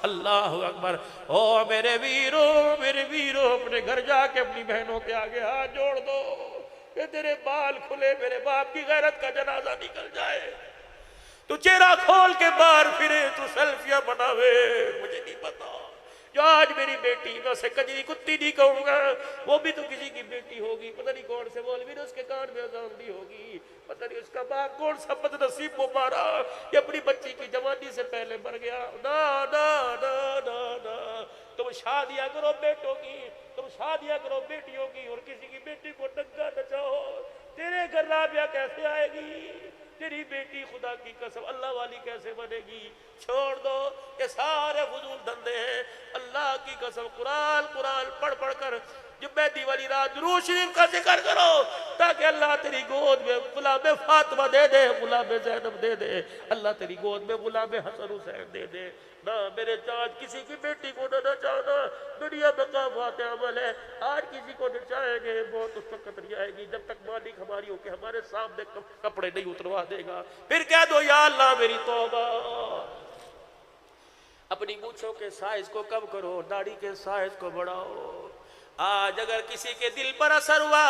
अल्लाह अकबर। ओ मेरे वीरों, अपने घर जाके अपनी बहनों के आगे हाथ जोड़ दो कि तेरे बाल खुले, मेरे बाप की गैरत का जनाजा निकल जाए, तू चेहरा खोल के बाहर फिरे, तू सेल्फियां बनावे। मुझे नहीं पता जो आज मेरी बेटी, मैं उसे कजरी कुत्ती नहीं कहूंगा, वो भी तो किसी की बेटी होगी, पता नहीं कौन से मौलवी ने उसके कान में अजान दी होगी, पता नहीं उसका बाप कौन सा बदनसीब को मारा, ये अपनी बच्ची की जवानी से पहले मर गया। ना ना ना ना ना, तुम शादियां करो बेटों की, तुम शादियां करो बेटियों की, और किसी की बेटी को नंगा नचाओ, तेरे घर राबिया कैसे आएगी, तेरी बेटी खुदा की कसम अल्लाह वाली कैसे बनेगी। छोड़ दो, ये सारे फजूल धंधे हैं। अल्लाह की कसम कुरान कुरान पढ़ पढ़ कर जुम्मे वाली रात दुरूद शरीफ का जिक्र करो, ताकि अल्लाह तेरी गोद में गुलाम फातिमा दे दे, गुलाम ज़ैनब दे दे, अल्लाह तेरी गोद में गुलाम हसन हुसैन दे दे। ना मेरे चाँद किसी की बेटी को न नचाना, दुनिया में काफ़ात अमल है। आज किसी को नचाएंगे बहुत उस वक्त नहीं आएगी जब तक मालिक हमारी होके हमारे सामने कपड़े नहीं उतरवा देगा। फिर कह दो या अल्लाह मेरी तौबा। अपनी मूछों के साइज को कम करो, दाढ़ी के साइज को बढ़ाओ। आज अगर किसी के दिल पर असर हुआ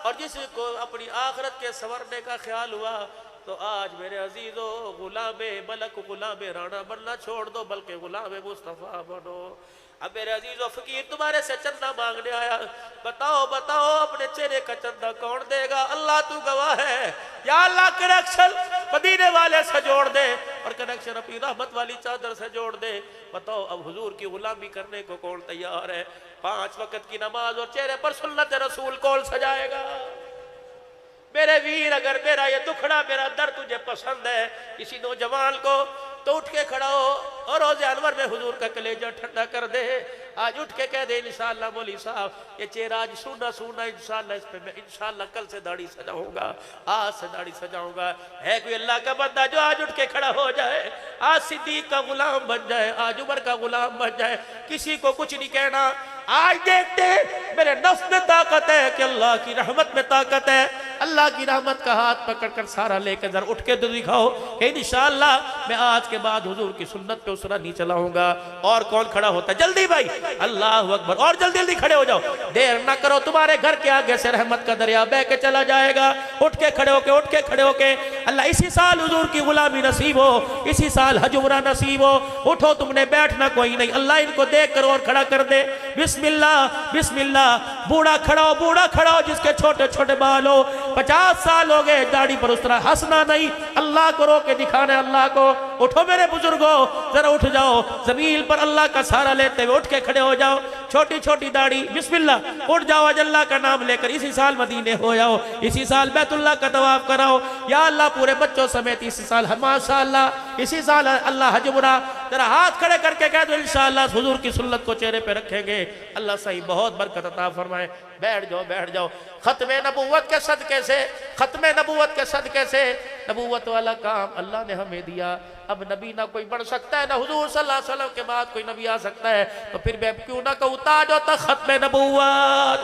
और जिसको अपनी आखिरत के संवरने का ख्याल हुआ, तो आज मेरे अजीजों गुलामे मलक गुलामे राणा बनना छोड़ दो, बल्कि गुलामे मुस्तफ़ा बनो। अब मेरे अजीजों फकीर तुम्हारे से चंदा मांगने आया, बताओ बताओ अपने चेहरे का चंदा कौन देगा? अल्लाह तू गवाह है। या अल्लाह कनेक्शन मदीने वाले से जोड़ दे और कनेक्शन अपनी रहमत वाली चादर से जोड़ दे। बताओ अब हुजूर की गुलामी करने को कौन तैयार है? 5 वक्त की नमाज और चेहरे पर सुन्नत रसूल कौन सजाएगा? मेरे वीर, अगर मेरा ये दुखड़ा मेरा दर्द तुझे पसंद है, किसी नौजवान को तो उठ के खड़ा हो और रोज़े अनवर में हुजूर का कलेजा ठंडा कर दे। आज उठ के कह दे इंशाअल्लाह मौली साहब ये चेहरा आज सूना सूना, इंशाअल्लाह इस पे मैं इंशाअल्लाह कल से दाढ़ी सजाऊंगा, आज से दाढ़ी सजाऊंगा। है कोई अल्लाह का बंदा जो आज उठ के खड़ा हो जाए, आज सिद्दीक का गुलाम बन जाए, आज उमर का गुलाम बन जाए, किसी को कुछ नहीं कहना। आज देखते मेरे नफ्स में ताकत है कि अल्लाह की रहमत में ताकत है। अल्लाह की रहमत का हाथ पकड़कर सारा लेकर जरा उठ के तो दिखाओ कि इंशाअल्लाह मैं आज के बाद हुजूर की सुन्नत पे उसरा नहीं चलाऊंगा। और कौन खड़ा होता है? जल्दी भाई, अल्लाह अकबर, और जल्दी जल्दी खड़े हो जाओ, देर ना करो, तुम्हारे घर के आगे से रहमत का दरिया बह के चला जाएगा। उठ के खड़े होके, उठ के खड़े होके। अल्लाह इसी साल हुजूर की गुलामी नसीब हो, इसी साल हज उमरा नसीब हो। उठो, तुमने बैठना कोई नहीं, अल्लाह इनको देख कर और खड़ा कर दे। बिस्मिल्लाह बिस्मिल्लाह। बूढ़ा खड़ा हो, बूढ़ा खड़ा हो जिसके छोटे छोटे बाल हो, 50 साल हो गए, दाढ़ी पर उस तरह हंसना नहीं, अल्लाह को रो के दिखाना अल्लाह को। उठो मेरे बुजुर्गो, जरा उठ जाओ, जमीन पर अल्लाह का सहारा लेते हुए उठ के खड़े हो जाओ। छोटी छोटी दाढ़ी, बिस्मिल्लाह, उठ जाओ, आज अल्लाह का नाम लेकर इसी साल मदीने हो जाओ, इसी साल बैतुल्लाह का तवाफ कराओ। या अल्लाह पूरे बच्चों समेत इसी साल माशाअल्लाह इसी साल अल्लाह हज उमरा। जरा हाथ खड़े करके कह दो इंशाअल्लाह हुजूर की सुन्नत को चेहरे पे रखेंगे। अल्लाह सही बहुत बरकत अता फरमाए। बैठ जाओ, बैठ जाओ। खत्मे नबूवत के सदके से, खत्मे नबूवत के सदके से नबूवत वाला काम अल्लाह ने हमें दिया। अब नबी ना कोई बढ़ सकता है, ना हुजूर सल्लल्लाहु अलैहि वसल्लम के बाद कोई नबी आ सकता है। तो फिर मैं क्यों ना कहूँ ताज होता खत्मे नबूवत,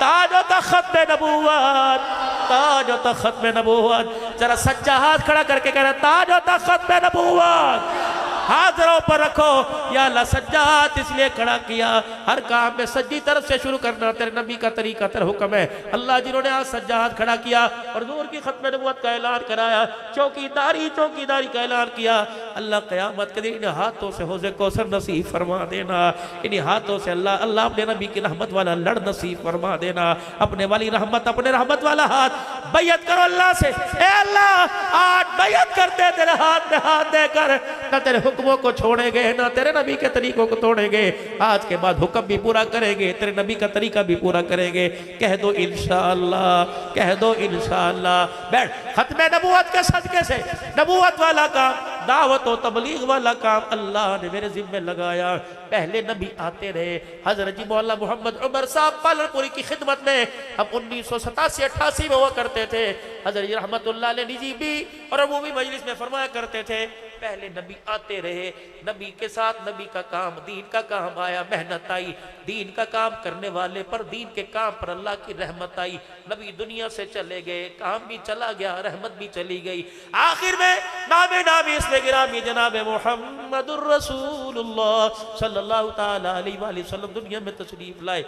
ताज होता खत्मे नबूवत, ताज होता खत्मे नबूवत। जरा सच्चा हाथ खड़ा करके कह रहा ताज होता खत्मे नबूवत। हाथ जरा ऊपर रखो। या अल्लाह सज्जा हाथ इसलिए खड़ा किया, हर काम में सज्जी तरफ से शुरू करना तेरे नबी का तरीका, तेरा हुक्म है। अल्लाह जिन्होंने आज सज्जा हाथ खड़ा किया और हुजूर की खत्म नबूवत का ऐलान कराया, चौकीदारी चौकीदारी का ऐलान किया, अल्लाह क़यामत के दिन इन हाथों से हौज़े कौसर नसीब फरमा देना। इन हाथों से अल्लाह अल्लाह अपने नबी की रहमत वाला लड़ नसीब फरमा देना। अपने वाली रहमत, अपने रहमत वाला हाथ बैयत करो अल्लाह से। ए अल्लाह आज बैयत करते तेरे हाथ में हाथ देकर, न तेरे हुक्मों को छोड़ेंगे, ना तेरे नबी के तरीकों को तोड़ेंगे। आज के बाद हुक्म भी पूरा करेंगे, तेरे नबी का तरीका भी पूरा करेंगे। कह दो इंशाअल्लाह, कह दो इंशाअल्लाह। बैठ। खत्मे नबूवत के सदके से नबूवत वाला काम, दावत और तबलीग वाला काम अल्लाह ने मेरे जिम्मे लगाया। पहले नबी आते रहे, हजरत जी मौला मोहम्मद उमर साहब पालनपुरी की खिदमत में अब 1987-88 में हुआ करते थे। हजरत जी रहमतुल्लाह अलैह निजी भी और अबूवी मजलिस में फरमाया करते थे, पहले नबी आते रहे, नबी के साथ नबी का काम, दीन का काम आया, मेहनत आई, दीन का काम करने वाले पर, दीन के काम पर अल्लाह की रहमत आई। नबी दुनिया से चले गए, काम भी चला गया, रहमत भी चली गई। आखिर में नामे नामी इसमें गिरामी जनाब मुहम्मदुर रसूलुल्लाह सल्लल्लाहु ताला अलैहि वसल्लम दुनिया में तशरीफ लाए।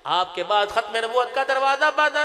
आपके बाद खत्म नबूवत का दरवाजा बंद,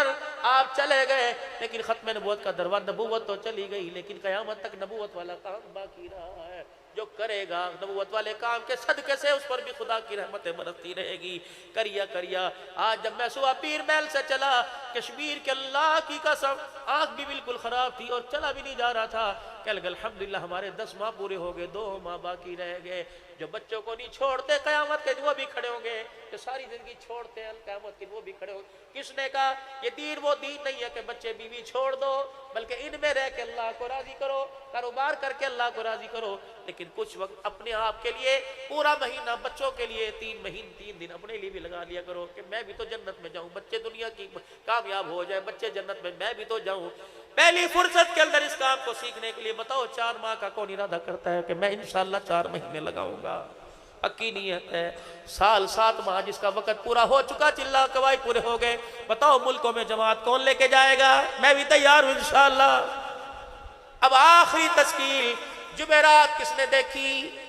आप चले गए, लेकिन खत्म नबूवत का दरवाजा, नबूवत तो चली गई, लेकिन कयामत तक नबूवत वाला काम बाकी रहा है। जो करेगा नबूवत वाले काम के सदके से उस पर भी खुदा की रहमतें बरसती रहेगी। करिया करिया। आज जब मैं सुबह पीर महल से चला, कश्मीर के अल्लाह की कसम आंख भी बिल्कुल खराब थी और चला भी नहीं जा रहा था। कल अल्हम्दुलिल्लाह हमारे 10 माह पूरे हो गए, 2 माह बाकी रह गए। जो बच्चों को नहीं छोड़ते कयामत के वो भी खड़े होंगे, जो सारी जिंदगी छोड़ते हैं कयामत के वो भी खड़े होंगे। किसने कहा ये दीन वो दीन नहीं है कि बच्चे बीवी छोड़ दो, बल्कि इनमें रह के अल्लाह को राजी करो, कारोबार करके अल्लाह को राजी करो। लेकिन कुछ वक्त अपने आप के लिए, पूरा महीना बच्चों के लिए, 3 दिन अपने लिए भी लगा लिया करो कि मैं भी तो जन्नत में जाऊं, बच्चे दुनिया की कामयाब हो जाए, बच्चे जन्नत में, मैं भी तो जाऊं। पहली फुर्सत के अंदर इस काम को सीखने के लिए बताओ 4 माह का कौन इरादा करता है कि मैं इंशाल्लाह 4 महीने लगाऊंगा? पक्की नीयत है। साल 7 माह जिसका वक्त पूरा हो चुका, चिल्ला कवाई पूरे हो गए, बताओ मुल्कों में जमात कौन लेके जाएगा? मैं भी तैयार हूं इंशाल्लाह। अब आखिरी तस्कील जुमेरात किसने देखी?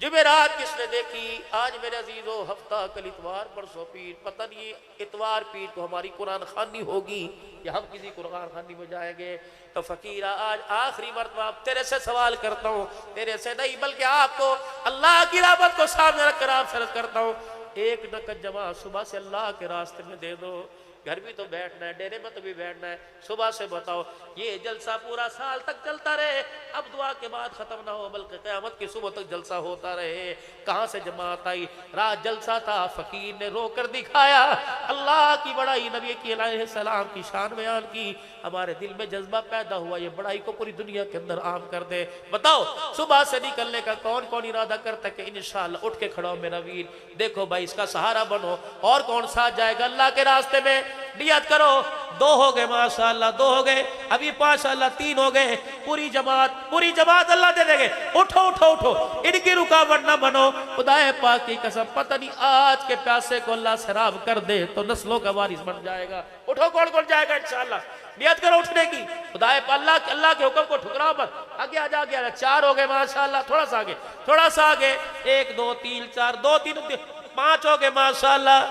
जुमेरात किसने देखी? आज मेरे अजीजों हफ्ता कल इतवार परसों पीर, पता नहीं इतवार पीर को हमारी कुरान खानी होगी या हम किसी कुरान खानी में जाएंगे। तो फकीरा आज आखिरी मर्तबा तेरे से सवाल करता हूँ, तेरे से नहीं बल्कि आपको अल्लाह की रहमत को सामने रखकर आप सर्च करता हूँ, 1 नकद जमा सुबह से अल्लाह के रास्ते में दे दो। घर भी तो बैठना है, डेरे में तो भी बैठना है। सुबह से बताओ ये जलसा पूरा साल तक चलता रहे, अब दुआ के बाद खत्म ना हो बल्कि क़यामत की सुबह तक जलसा होता रहे। कहाँ से जमात आई? रात जलसा था, फकीर ने रोकर दिखाया, अल्लाह की बड़ाई, नबी की अलैहिस्सलाम की शान बयान की, हमारे दिल में जज्बा पैदा हुआ ये बड़ाई को पूरी दुनिया के अंदर आम कर दे। बताओ सुबह से निकलने का कौन कौन इरादा करता कि इंशाअल्लाह उठ के खड़ा हो मेरा वीर, देखो भाई इसका सहारा बनो। और कौन साथ जाएगा अल्लाह के रास्ते में? नियत करो। 2 हो गए माशाअल्लाह, 2 हो गए, अभी माशाअल्लाह 3 हो गए। पूरी जमात अल्लाह दे देंगे। उठो उठो उठो, इनकी रुकावट ना बनो। खुदाए पाक की कसम पता नहीं आज के प्यासे को अल्लाह शराब कर दे तो नस्लों का वारिस बन जाएगा। उठो, कौन कौन जाएगा इंशाअल्लाह? नियत करो उठने की। खुदाए अल्लाह के हुक्म को ठुकराओ मत। आगे आ जा, आगे 4 हो गए माशाअल्लाह, थोड़ा सा आगे, थोड़ा सा आगे। 1 2 3 4, 2 3 5 हो गए माशाअल्लाह।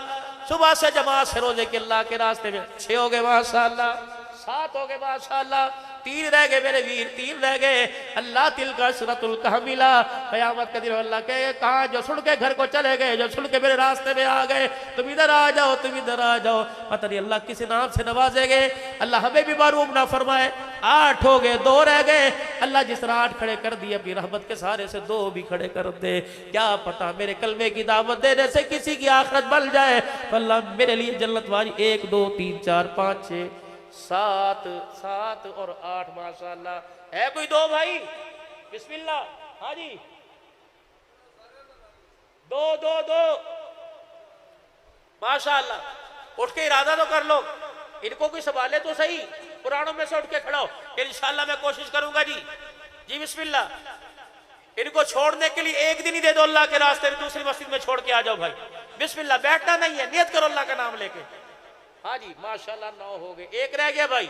सुबह से जमात से रोजे के अल्लाह के रास्ते में 6 हो गए माशाअल्लाह, 7 हो गए माशाअल्लाह, 3 रह गए मेरे वीर, 3 रह गए। अल्लाह तिल का सुरतुल कहमिला, कयामत के दिन अल्लाह के कहा जो सुन के घर को चले गए, जो सुन के मेरे रास्ते में आ गए, तुम इधर आ जाओ, तुम इधर आ जाओ। पता नहीं अल्लाह किस नाम से नवाजेंगे, अल्लाह हमें भी महरूम ना फरमाए। 8 हो गए, 2 रह गए। अल्लाह जिस तरह 8 खड़े कर दिए अपनी रहमत के सहारे से 2 भी खड़े कर दे। क्या पता मेरे कलमे की दावत देने से किसी की आखिरत बन जाए। अल्लाह मेरे लिए जन्नत वाली 1 2 3 4 5 6 7 और 8 माशाअल्लाह। है कोई 2 भाई? बिस्मिल्लाह। हाँ जी, 2 माशाअल्लाह। उठ के इरादा तो कर लो, इनको कोई संभाले तो सही। पुरानों में से उठ के खड़ा हो, इंशाअल्लाह मैं कोशिश करूंगा जी बिस्मिल्लाह। इनको छोड़ने के लिए 1 दिन ही दे दो अल्लाह के रास्ते में, दूसरी मस्जिद में छोड़ के आ जाओ भाई। बिस्मिल्लाह, बैठना नहीं है, नियत करो अल्लाह का नाम लेके। हाँ जी माशाअल्लाह, 9 हो गए, 1 रह गया भाई,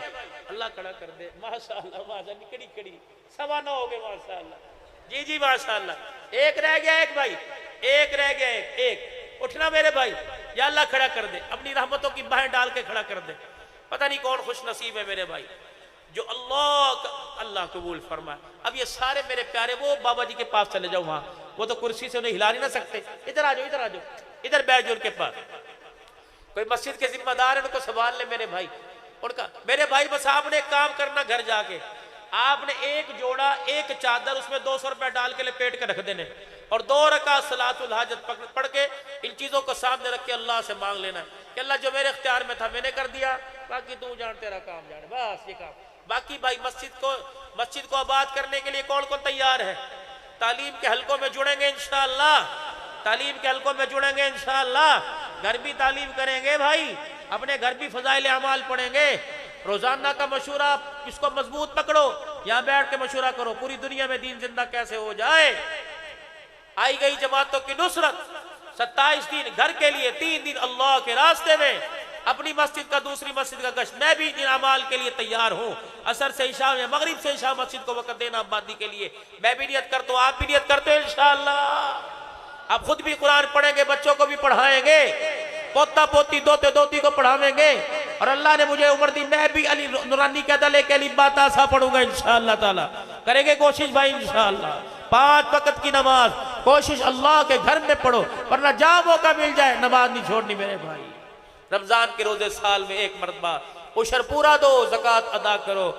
अल्लाह खड़ा कर दे माशाअल्लाह। माशाअल्लाह कड़ी 9.25 हो गए माशाअल्लाह। जी माशाअल्लाह। 1 रह गया, 1 भाई, 1 रह गया, 1 उठना मेरे भाई, या अल्लाह खड़ा कर दे, अपनी रहमतों की बाहें डाल के खड़ा कर दे। पता नहीं कौन खुश नसीब है मेरे भाई जो अल्लाह कबूल फरमाए। अब ये सारे मेरे प्यारे वो बाबा जी के पास चले जाओ, वहां वो तो कुर्सी से उन्हें हिला नहीं ना सकते। इधर आ जाओ, इधर बैठ जाओ उनके पास। कोई मस्जिद के जिम्मेदार है, उनको संभाल ले मेरे भाई उनका। मेरे भाई बस आपने एक काम करना, घर जाके आपने 1 जोड़ा, 1 चादर, उसमें 200 रुपए डाल के लपेट के रख देने और 2 रकात सलातुल हाजत पढ़ के इन चीजों को सामने रख के अल्लाह से मांग लेना कि अल्लाह जो मेरे इख्तियार में था मैंने कर दिया, बाकी तू जान, तेरा काम जाने, बस ये काम। बाकी भाई मस्जिद को आबाद करने के लिए कौन कौन तैयार है? तालीम के हलकों में जुड़ेंगे इंशाअल्लाह, तालीम के हलकों में जुड़ेंगे इंशाअल्लाह। घर भी तालीम करेंगे भाई, अपने घर भी फजाइल अमाल पढ़ेंगे। रोजाना का मशूरा इसको मजबूत पकड़ो, यहाँ बैठ के मशूरा करो पूरी दुनिया में दीन जिंदा कैसे हो जाए। आई गई जमातों की नुसरत, 27 दिन घर के लिए, 3 दिन अल्लाह के रास्ते में, अपनी मस्जिद का दूसरी मस्जिद का गश्त। मैं भी इन अमाल के लिए तैयार हूँ। असर से इशा या मगरिब से इशा मस्जिद को वक़्त देना आबादी के लिए मैं भी नियत करता हूँ, आप भी नियत करते हो इंशाअल्लाह। आप खुद भी कुरान पढ़ेंगे, बच्चों को भी पढ़ाएंगे, पोता पोती दोते दोती को पढ़ावेंगे। और अल्लाह ने मुझे उम्र दी, मैं भी अली नूरानी के अदले के अली बाता सा पढ़ूंगा इंशाअल्लाह ताला। करेंगे कोशिश भाई इंशाअल्लाह। 5 वक्त की नमाज कोशिश अल्लाह के घर में पढ़ो, वरना जहां मौका मिल जाए नमाज नहीं छोड़नी मेरे भाई। रमजान के रोजे साल में 1 मरतबा, उशर पूरा दो, ज़कात अदा करो।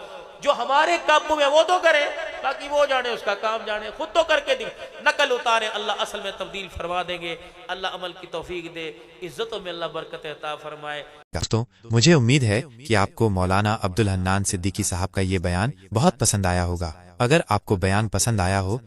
जो हमारे काबू में वो तो करे, बाकी वो जाने, उसका काम जाने, खुद तो करके दी, नकल उतारे, अल्लाह असल में तब्दील फरमा देंगे। अल्लाह अमल की तौफीक दे, इज्जतों में अल्लाह बरकत अता फरमाए। दोस्तों, मुझे उम्मीद है कि आपको मौलाना अब्दुल हन्नान सिद्दीकी साहब का ये बयान बहुत पसंद आया होगा। अगर आपको बयान पसंद आया हो